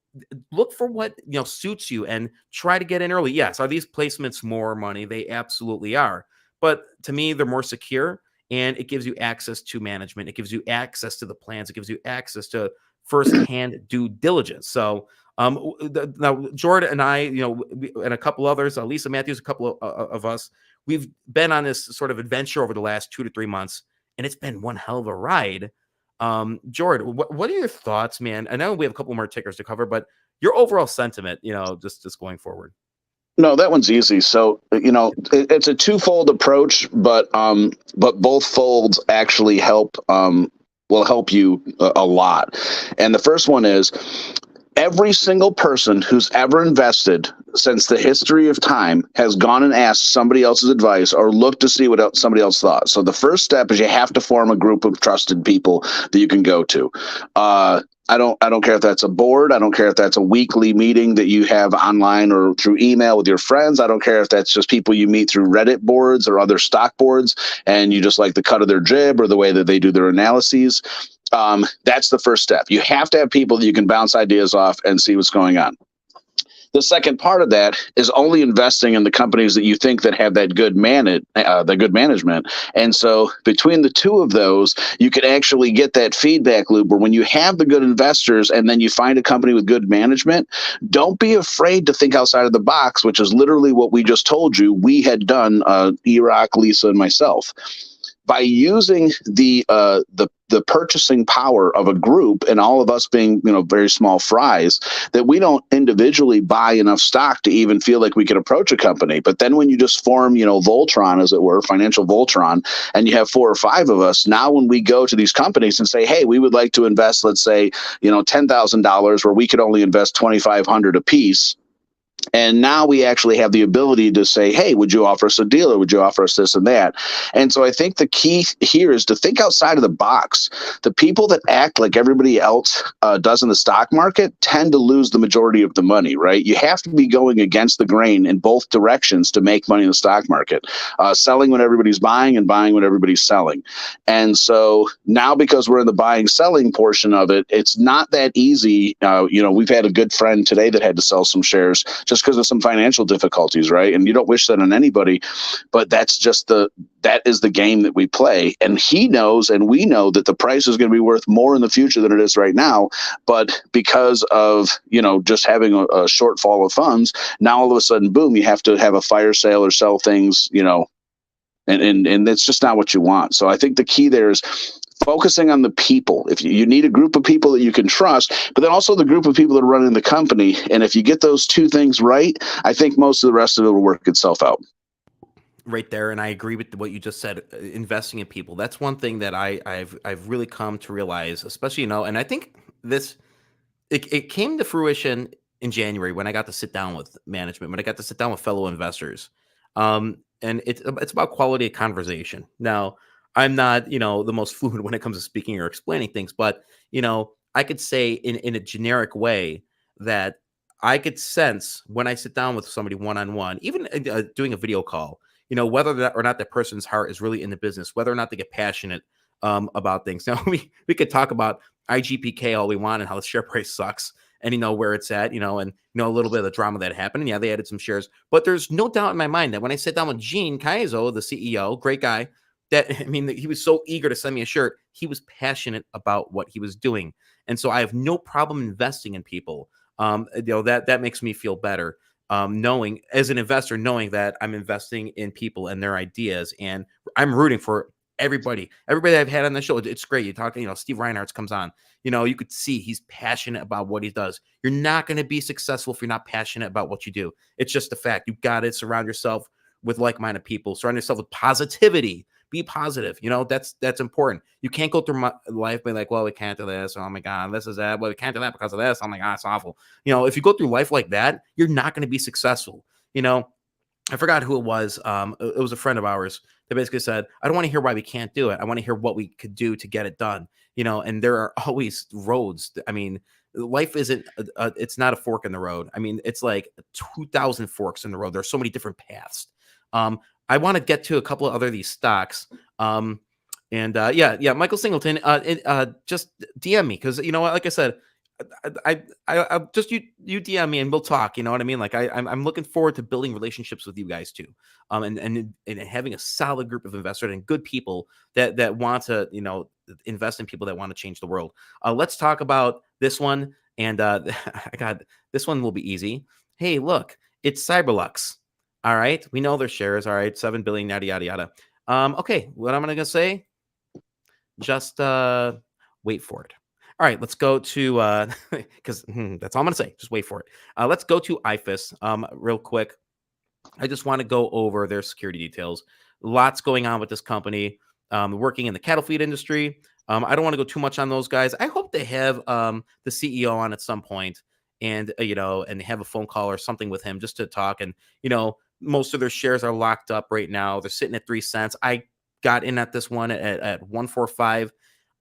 look for what, suits you and try to get in early. Yes. Are these placements more money? They absolutely are. But to me, they're more secure. And it gives you access to management. It gives you access to the plans. It gives you access to firsthand due diligence. So now Jordan and I, and a couple others, Lisa Matthews, a couple of us, we've been on this sort of adventure over the last 2 to 3 months, and it's been one hell of a ride. Jordan, what are your thoughts, man? I know we have a couple more tickers to cover, but your overall sentiment, just going forward. No, that one's easy. So, it's a twofold approach, but both folds actually will help you a lot. And the first one is every single person who's ever invested since the history of time has gone and asked somebody else's advice or looked to see what somebody else thought. So the first step is you have to form a group of trusted people that you can go to. I don't care if that's a board. I don't care if that's a weekly meeting that you have online or through email with your friends. I don't care if that's just people you meet through Reddit boards or other stock boards, and you just like the cut of their jib or the way that they do their analyses. That's the first step. You have to have people that you can bounce ideas off and see what's going on. The second part of that is only investing in the companies that you think that have that good management. And so between the two of those, you can actually get that feedback loop where when you have the good investors and then you find a company with good management, don't be afraid to think outside of the box, which is literally what we just told you we had done, Iraq, Lisa, and myself. By using the purchasing power of a group and all of us being, very small fries, that we don't individually buy enough stock to even feel like we can approach a company. But then when you just form, Voltron, as it were, financial Voltron, and you have 4 or 5 of us, now when we go to these companies and say, hey, we would like to invest, let's say, $10,000 where we could only invest $2,500 a piece. And now we actually have the ability to say, hey, would you offer us a deal or would you offer us this and that? And so I think the key here is to think outside of the box. The people that act like everybody else does in the stock market tend to lose the majority of the money, right? You have to be going against the grain in both directions to make money in the stock market, selling when everybody's buying and buying when everybody's selling. And so now because we're in the buying selling portion of it, it's not that easy. We've had a good friend today that had to sell some shares just because of some financial difficulties, right? And you don't wish that on anybody, but that is the game that we play. And he knows, and we know that the price is going to be worth more in the future than it is right now. But because of, just having a shortfall of funds, now all of a sudden, boom, you have to have a fire sale or sell things, and that's just not what you want. So I think the key there is focusing on the people. If you need a group of people that you can trust, but then also the group of people that are running the company. And if you get those two things right, I think most of the rest of it will work itself out. Right there, and I agree with what you just said. Investing in people, that's one thing that I've really come to realize, especially, and I think it came to fruition in January when I got to sit down with management, when I got to sit down with fellow investors. And it's about quality of conversation. Now, I'm not, the most fluent when it comes to speaking or explaining things, but, I could say in a generic way that I could sense when I sit down with somebody one-on-one, even doing a video call, whether that or not that person's heart is really in the business, whether or not they get passionate about things. Now, we could talk about IGPK all we want and how the share price sucks and, where it's at, and, a little bit of the drama that happened. And yeah, they added some shares, but there's no doubt in my mind that when I sit down with Gene Kaizo, the CEO, great guy, he was so eager to send me a shirt. He was passionate about what he was doing. And so I have no problem investing in people. That makes me feel better. Knowing as an investor, knowing that I'm investing in people and their ideas, and I'm rooting for everybody I've had on the show. It's great. You talk, Steve Reinhardt comes on, you could see he's passionate about what he does. You're not going to be successful if you're not passionate about what you do. It's just a fact. You've got to surround yourself with like-minded people, surround yourself with positivity. Be positive. That's important. You can't go through life being like, well, we can't do this. Oh my God, this is that. Well, we can't do that because of this. Oh my God, it's awful. If you go through life like that, you're not going to be successful. I forgot who it was. It was a friend of ours that basically said, I don't want to hear why we can't do it. I want to hear what we could do to get it done. And there are always roads. Life isn't, it's not a fork in the road. It's like 2,000 forks in the road. There's so many different paths. I want to get to a couple of other of these stocks. Michael Singleton, just DM me because like I said, I just you DM me and we'll talk. You know what I mean? Like I'm looking forward to building relationships with you guys too, and having a solid group of investors and good people that want to invest in people that want to change the world. Let's talk about this one, and this one will be easy. Hey, look, it's Cyberlux. All right. We know their shares. All right. 7 billion, yada, yada, yada. Okay. What I'm going to say, just wait for it. All right. Let's go to, because that's all I'm going to say. Just wait for it. Let's go to IFIS real quick. I just want to go over their security details. Lots going on with this company, working in the cattle feed industry. I don't want to go too much on those guys. I hope they have the CEO on at some point and, and have a phone call or something with him just to talk. And, most of their shares are locked up right now. They're sitting at 3 cents. I got in at this one at 145.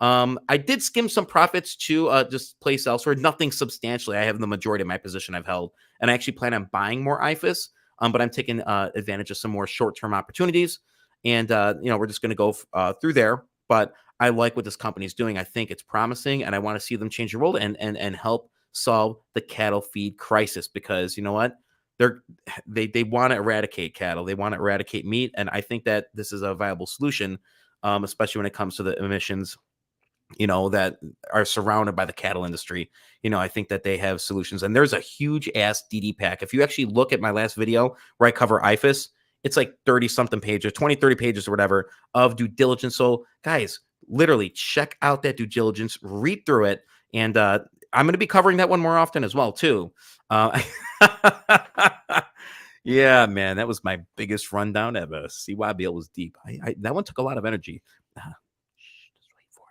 I did skim some profits to just place elsewhere. Nothing substantially. I have the majority of my position I've held. And I actually plan on buying more IFIS. But I'm taking advantage of some more short-term opportunities. And, we're just going to go through there. But I like what this company is doing. I think it's promising, and I want to see them change the world and help solve the cattle feed crisis, because you know what? They want to eradicate cattle. They want to eradicate meat. And I think that this is a viable solution, especially when it comes to the emissions that are surrounded by the cattle industry. I think that they have solutions, and there's a huge ass DD pack. If you actually look at my last video where I cover IFIS, it's like 30 something pages, 20, 30 pages or whatever of due diligence. So guys, literally check out that due diligence, read through it. And I'm going to be covering that one more often as well too. Yeah, man, that was my biggest rundown ever. CYBL was deep. That one took a lot of energy. Just wait for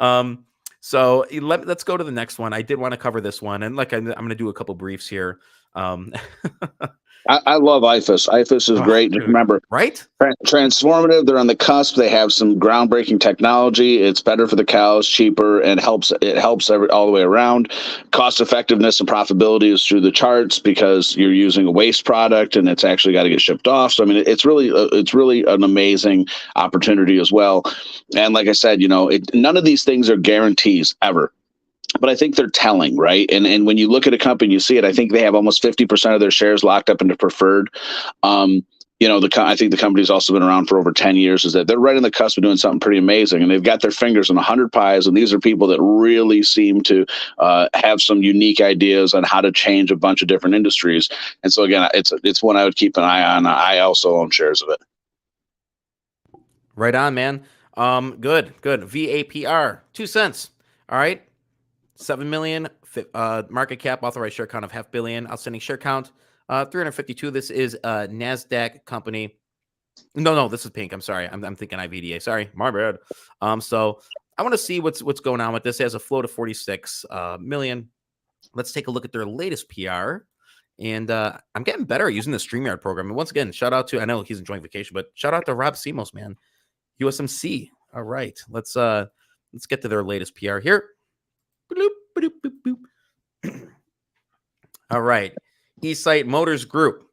it. So let's go to the next one. I did want to cover this one, and I'm going to do a couple briefs here. I love IFIS. IFIS is great. Just remember, right? Transformative. They're on the cusp. They have some groundbreaking technology. It's better for the cows, cheaper, and helps all the way around. Cost effectiveness and profitability is through the charts because you're using a waste product and it's actually got to get shipped off. So I mean, it's really an amazing opportunity as well. And like I said, none of these things are guarantees ever. But I think they're telling, right? And when you look at a company, you see it. I think they have almost 50% of their shares locked up into preferred. I think the company's also been around for over 10 years. Is that they're right on the cusp of doing something pretty amazing, and they've got their fingers in 100 pies. And these are people that really seem to have some unique ideas on how to change a bunch of different industries. And so again, it's one I would keep an eye on. I also own shares of it. Right on, man. Good. VAPR, 2 cents. All right. 7 million market cap, authorized share count of 500 million, outstanding share count 352. This is a NASDAQ company. No, this is pink. I'm sorry. I'm thinking IVDA. Sorry, my bad. So I want to see what's going on with this. It has a float of 46 million. Let's take a look at their latest PR. And I'm getting better at using the StreamYard program. And once again, shout out to, I know he's enjoying vacation, but shout out to Rob Simos, man. USMC. All right, let's get to their latest PR here. Bloop, bloop, bloop, bloop. All right. Esight Motors Group.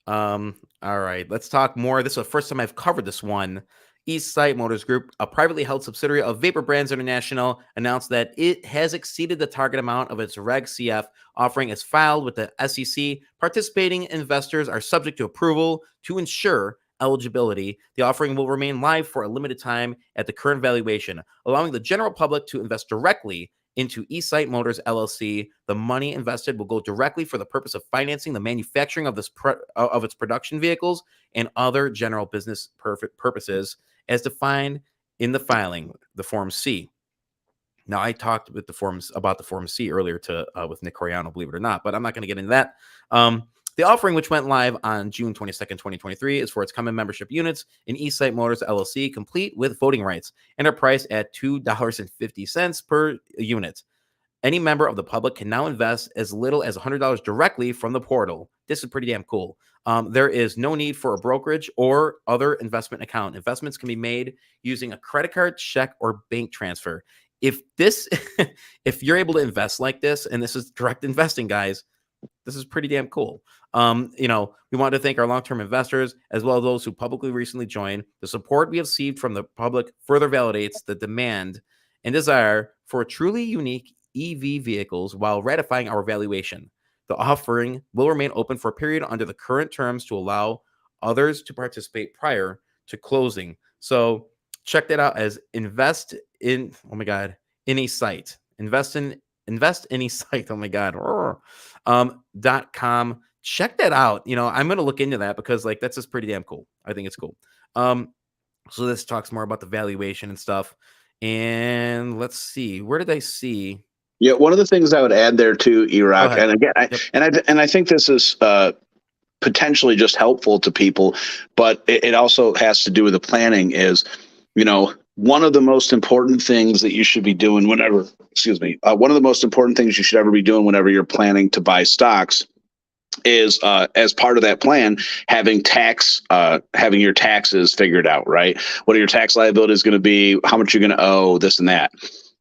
All right. Let's talk more. This is the first time I've covered this one. Esight Motors Group, a privately held subsidiary of VAPR Brands International, announced that it has exceeded the target amount of its Reg CF offering as filed with the SEC. Participating investors are subject to approval to ensure eligibility. The offering will remain live for a limited time at the current valuation, allowing the general public to invest directly into Esight Motors LLC. The money invested will go directly for the purpose of financing the manufacturing of its production vehicles and other general business purposes as defined in the filing, the Form C. Now, I talked with about the Form C earlier with Nick Coriano, believe it or not, but I'm not going to get into that. The offering, which went live on June 22nd, 2023, is for its common membership units in Esight Motors LLC, complete with voting rights, and are priced at $2.50 per unit. Any member of the public can now invest as little as $100 directly from the portal. This is pretty damn cool. There is no need for a brokerage or other investment account. Investments can be made using a credit card, check, or bank transfer. If you're able to invest like this, and this is direct investing, guys, this is pretty damn cool. We want to thank our long-term investors as well as those who publicly recently joined. The support we have received from the public further validates the demand and desire for truly unique EV vehicles while ratifying our valuation. The offering will remain open for a period under the current terms to allow others to participate prior to closing. So check that out as invest in, oh my God, in Esight. Invest in Esight. Oh my God. .com check that out. You know, I'm going to look into that because like that's just pretty damn cool. I think it's cool. So this talks more about the valuation and stuff. And let's see, where did I see? Yeah, one of the things I would add there too, Iraq, ahead. and again, and I think this is potentially just helpful to people, but it also has to do with the planning. Is, you know, one of the most important things that you should be doing whenever, one of the most important things you should ever be doing whenever you're planning to buy stocks is as part of that plan, having your taxes figured out, right? What are your tax liabilities going to be? How much you're going to owe, this and that.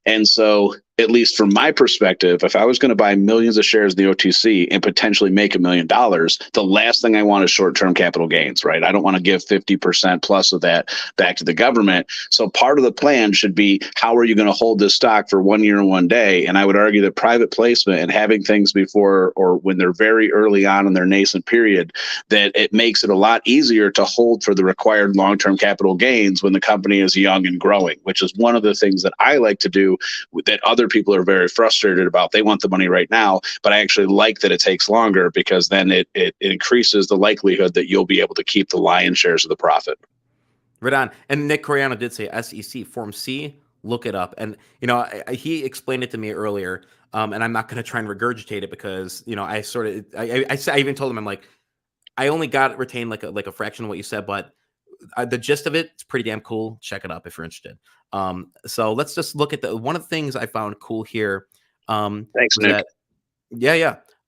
And so, at least from my perspective, if I was going to buy millions of shares of the OTC and potentially make $1 million, the last thing I want is short-term capital gains, right? I don't want to give 50% plus of that back to the government. So part of the plan should be, how are you going to hold this stock for 1 year and 1 day? And I would argue that private placement and having things before or when they're very early on in their nascent period, that it makes it a lot easier to hold for the required long-term capital gains when the company is young and growing, which is one of the things that I like to do that other people are very frustrated about. They want the money right now, but I actually like that it takes longer, because then it increases the likelihood that you'll be able to keep the lion's shares of the profit. Right on. And Nick Coriano did say SEC Form C, look it up. And, you know, he explained it to me earlier, and I'm not going to try and regurgitate it because, you know, I even told him, I'm like, I only got retained like a fraction of what you said, but the gist of it's pretty damn cool. Check it up if you're interested. So let's just look at one of the things I found cool here. Thanks, Nick.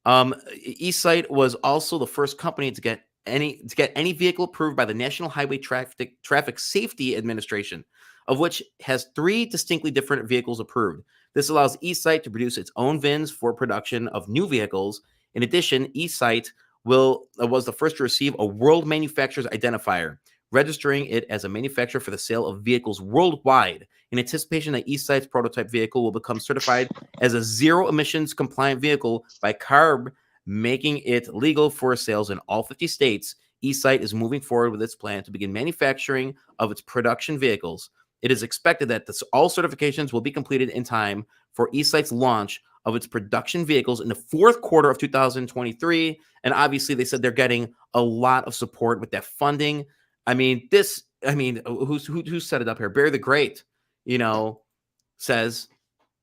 Esight was also the first company to get any vehicle approved by the National Highway Traffic Safety Administration, of which has 3 distinctly different vehicles approved. This allows Esight to produce its own VINs for production of new vehicles. In addition, Esight was the first to receive a World Manufacturers Identifier, registering it as a manufacturer for the sale of vehicles worldwide, in anticipation that Esight's prototype vehicle will become certified as a zero emissions compliant vehicle by CARB, making it legal for sales in all 50 states. Esight is moving forward with its plan to begin manufacturing of its production vehicles. It is expected that all certifications will be completed in time for Esight's launch of its production vehicles in the 4th quarter of 2023. And obviously, they said they're getting a lot of support with that funding. Who set it up here? Barry the Great, you know, says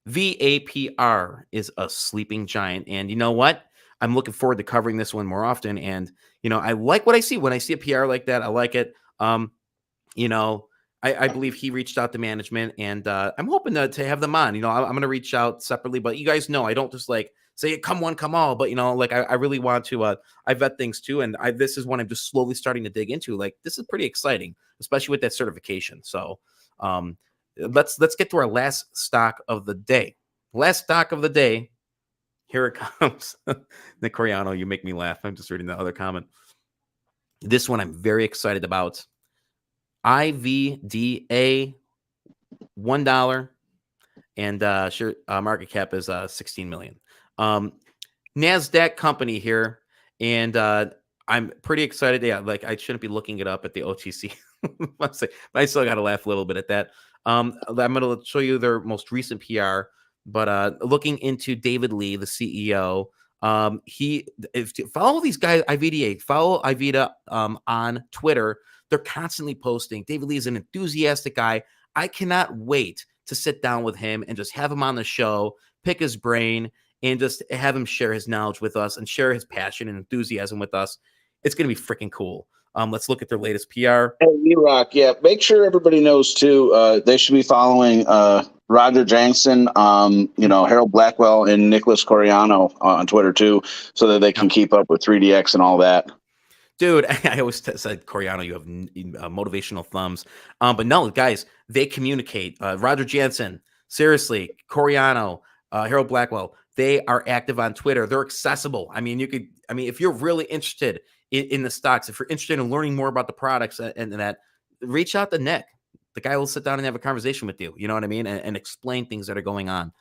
VAPR is a sleeping giant. And you know what? I'm looking forward to covering this one more often. And, you know, I like what I see. When I see a PR like that, I like it. You know, I believe he reached out to management, and I'm hoping to have them on. You know, I'm going to reach out separately, but you guys know I don't just like say come one, come all. But, you know, like I really want to I vet things too. And this is one I'm just slowly starting to dig into. Like, this is pretty exciting, especially with that certification. So let's get to our last stock of the day. Last stock of the day. Here it comes. Nick Coriano, you make me laugh. I'm just reading the other comment. This one I'm very excited about. IVDA, $1, and market cap is 16 million. NASDAQ company here, and I'm pretty excited. Yeah, like I shouldn't be looking it up at the OTC. I still got to laugh a little bit at that. I'm going to show you their most recent PR. But looking into David Lee, the CEO, follow these guys, follow IVDA on Twitter. They're constantly posting. David Lee is an enthusiastic guy. I cannot wait to sit down with him and just have him on the show, pick his brain, and just have him share his knowledge with us and share his passion and enthusiasm with us. It's going to be freaking cool. Let's look at their latest PR. Hey, E-Rock, yeah, make sure everybody knows too, they should be following Roger Jankson, Harold Blackwell, and Nicholas Coriano on Twitter too, so that they can keep up with 3DX and all that. Dude, I always said, Coriano, you have motivational thumbs. But no, guys, they communicate. Roger Jansen, seriously, Coriano, Harold Blackwell, they are active on Twitter. They're accessible. If you're really interested in the stocks, if you're interested in learning more about the products and that, reach out to Nick. The guy will sit down and have a conversation with you. You know what I mean? And explain things that are going on.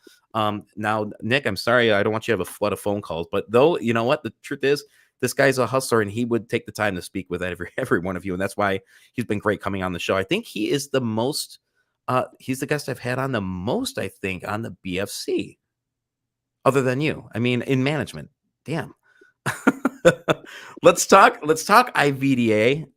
Now, Nick, I'm sorry, I don't want you to have a flood of phone calls. But though, you know what? The truth is, this guy's a hustler, and he would take the time to speak with every one of you. And that's why he's been great coming on the show. I think he is the most, he's the guest I've had on the most, I think, on the BFC, other than you. I mean, in management. Damn. Let's talk IVDA.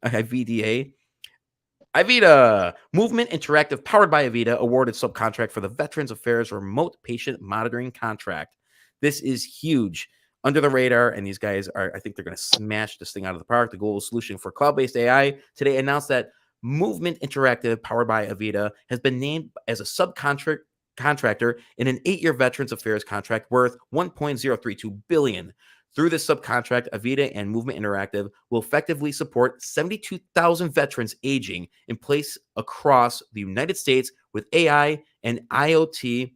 IVITA, Movement Interactive, powered by IVITA, awarded subcontract for the Veterans Affairs Remote Patient Monitoring Contract. This is huge, under the radar, and these guys I think they're going to smash this thing out of the park. The global solution for cloud-based AI today announced that Movement Interactive, powered by IVITA, has been named as a subcontractor in an 8-year Veterans Affairs contract worth $1.032 billion. Through this subcontract, IVITA and Movement Interactive will effectively support 72,000 veterans aging in place across the United States with AI and IoT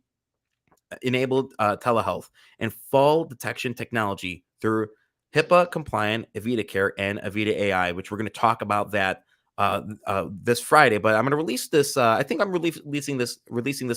enabled telehealth and fall detection technology through HIPAA compliant IVITA Care and IVITA AI, which we're going to talk about that this Friday, but I'm going to release this. I think I'm releasing this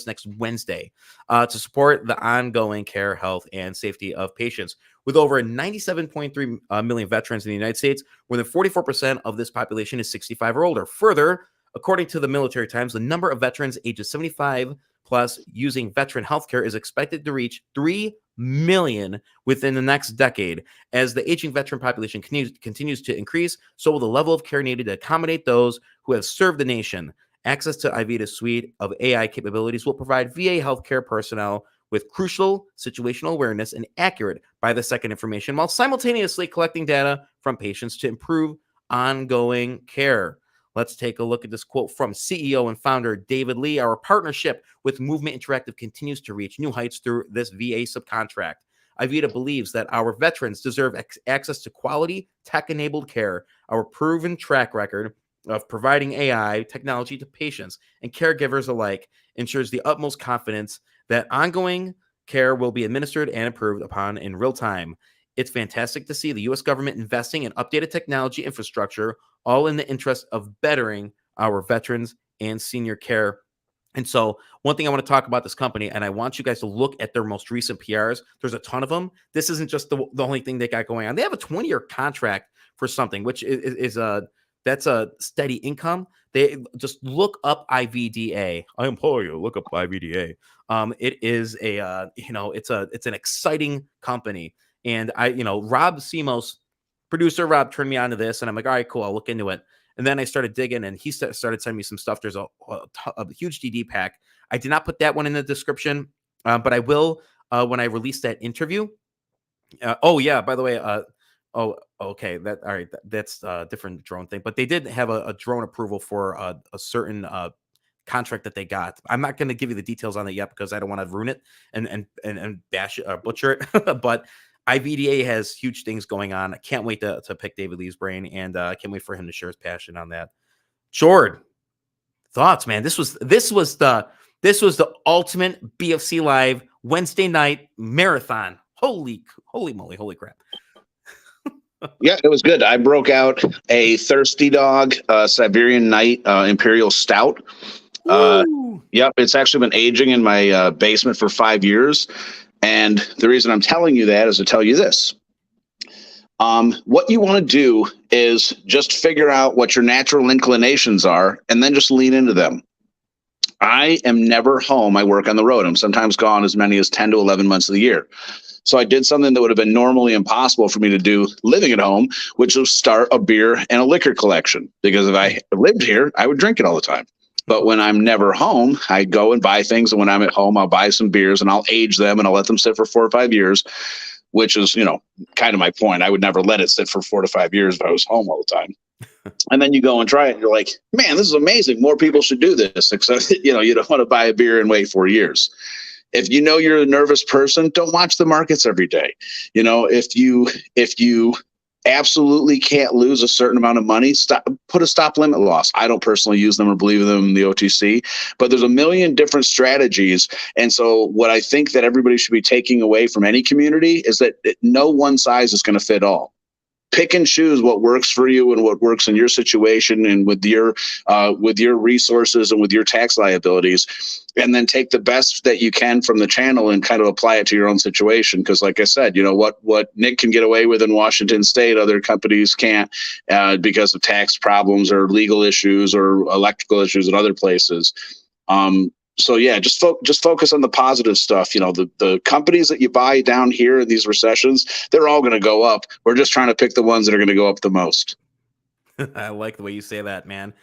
next Wednesday to support the ongoing care, health, and safety of patients. With over 97.3 million veterans in the United States, more than 44% of this population is 65 or older. Further, according to the Military Times, the number of veterans ages 75 plus using veteran healthcare is expected to reach 3 million within the next decade. As the aging veteran population continues to increase, so will the level of care needed to accommodate those who have served the nation. Access to IVITA's suite of AI capabilities will provide VA healthcare personnel with crucial situational awareness and accurate by-the-second information while simultaneously collecting data from patients to improve ongoing care. Let's take a look at this quote from CEO and founder David Lee. Our partnership with Movement Interactive continues to reach new heights through this VA subcontract. IVITA believes that our veterans deserve access to quality, tech-enabled care. Our proven track record of providing AI technology to patients and caregivers alike ensures the utmost confidence that ongoing care will be administered and improved upon in real time. It's fantastic to see the U.S. government investing in updated technology infrastructure, all in the interest of bettering our veterans and senior care. And so one thing I want to talk about this company, and I want you guys to look at their most recent PRs. There's a ton of them. This isn't just the only thing they got going on. They have a 20-year contract for something, which is that's a steady income. They just look up IVDA. I implore you, look up IVDA. It is it's an exciting company. And Rob Simos, producer Rob, turned me on to this, and I'm like, all right, cool, I'll look into it. And then I started digging, and he started sending me some stuff. There's a huge DD pack. I did not put that one in the description, but I will when I release that interview. Oh yeah, by the way, okay, that's a different drone thing. But they did have a drone approval for a certain contract that they got. I'm not going to give you the details on it yet because I don't want to ruin it and bash it or butcher it. But IVDA has huge things going on. I can't wait to pick David Lee's brain, and I can't wait for him to share his passion on that. Jord, thoughts, man? This was the ultimate BFC Live Wednesday night marathon. Holy moly, holy crap. Yeah, it was good. I broke out a Thirsty Dog Siberian Night Imperial Stout. Yep, it's actually been aging in my basement for 5 years. And the reason I'm telling you that is to tell you this. What you want to do is just figure out what your natural inclinations are and then just lean into them. I am never home. I work on the road. I'm sometimes gone as many as 10 to 11 months of the year. So I did something that would have been normally impossible for me to do living at home, which was start a beer and a liquor collection. Because if I lived here, I would drink it all the time. But when I'm never home, I go and buy things. And when I'm at home, I'll buy some beers and I'll age them and I'll let them sit for 4 or 5 years, which is, kind of my point. I would never let it sit for 4 to 5 years if I was home all the time. And then you go and try it and you're like, man, this is amazing. More people should do this. Except, you don't want to buy a beer and wait 4 years. If you're a nervous person, don't watch the markets every day. If you absolutely can't lose a certain amount of money, put a stop limit loss. I don't personally use them or believe them in the OTC, but there's a million different strategies. And so what I think that everybody should be taking away from any community is that no one size is going to fit all. Pick and choose what works for you and what works in your situation and with your resources and with your tax liabilities, and then take the best that you can from the channel and kind of apply it to your own situation. Because like I said, what Nick can get away with in Washington State, other companies can't because of tax problems or legal issues or electrical issues in other places. So yeah, just focus on the positive stuff. You know, the companies that you buy down here in these recessions, they're all going to go up. We're just trying to pick the ones that are going to go up the most. I like the way you say that, man.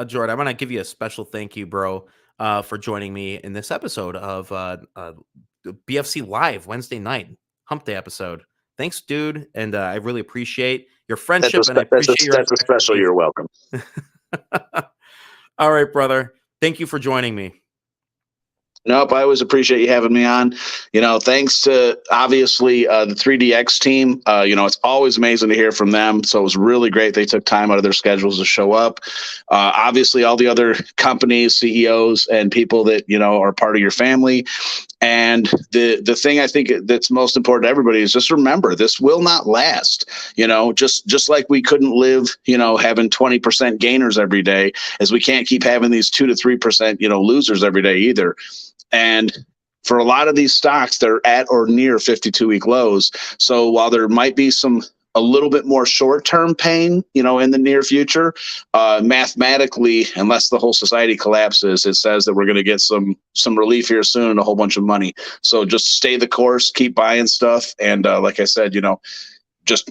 Jordan, I'm going to give you a special thank you, bro, for joining me in this episode of BFC Live Wednesday night Hump Day episode. Thanks, dude, and I really appreciate your friendship and I appreciate your that's a special. expertise. You're welcome. All right, brother. Thank you for joining me. Nope, I always appreciate you having me on. You know, thanks to obviously the 3DX team. You know, it's always amazing to hear from them. So it was really great they took time out of their schedules to show up. Obviously, all the other companies, CEOs, and people that, you know, are part of your family. And the thing I think that's most important to everybody is just remember, this will not last. You know, just like we couldn't live, you know, having 20% gainers every day, as we can't keep having these 2 to 3%, you know, losers every day either. And for a lot of these stocks, they're at or near 52-week lows. So while there might be a little bit more short-term pain, you know, in the near future, mathematically, unless the whole society collapses, it says that we're going to get some relief here soon and a whole bunch of money. So just stay the course, keep buying stuff. And like I said, you know,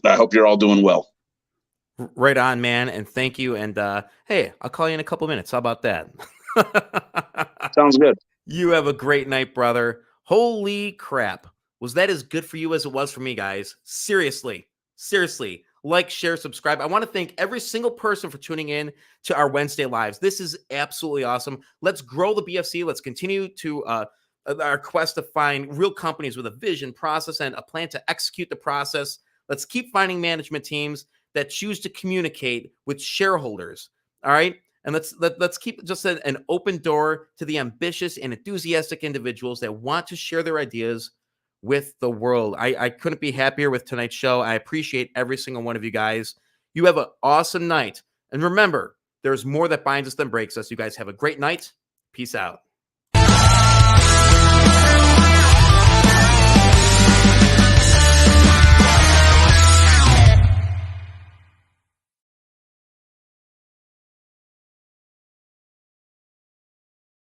I hope you're all doing well. Right on, man. And thank you. And hey, I'll call you in a couple minutes. How about that? Sounds good. You have a great night, brother. Holy crap. Was that as good for you as it was for me, guys? Seriously. Like, share, subscribe. I want to thank every single person for tuning in to our Wednesday lives. This is absolutely awesome. Let's grow the BFC. Let's continue to our quest to find real companies with a vision, process, and a plan to execute the process. Let's keep finding management teams that choose to communicate with shareholders. All right. And let's keep just an open door to the ambitious and enthusiastic individuals that want to share their ideas with the world. I couldn't be happier with tonight's show. I appreciate every single one of you guys. You have an awesome night. And remember, there's more that binds us than breaks us. You guys have a great night. Peace out.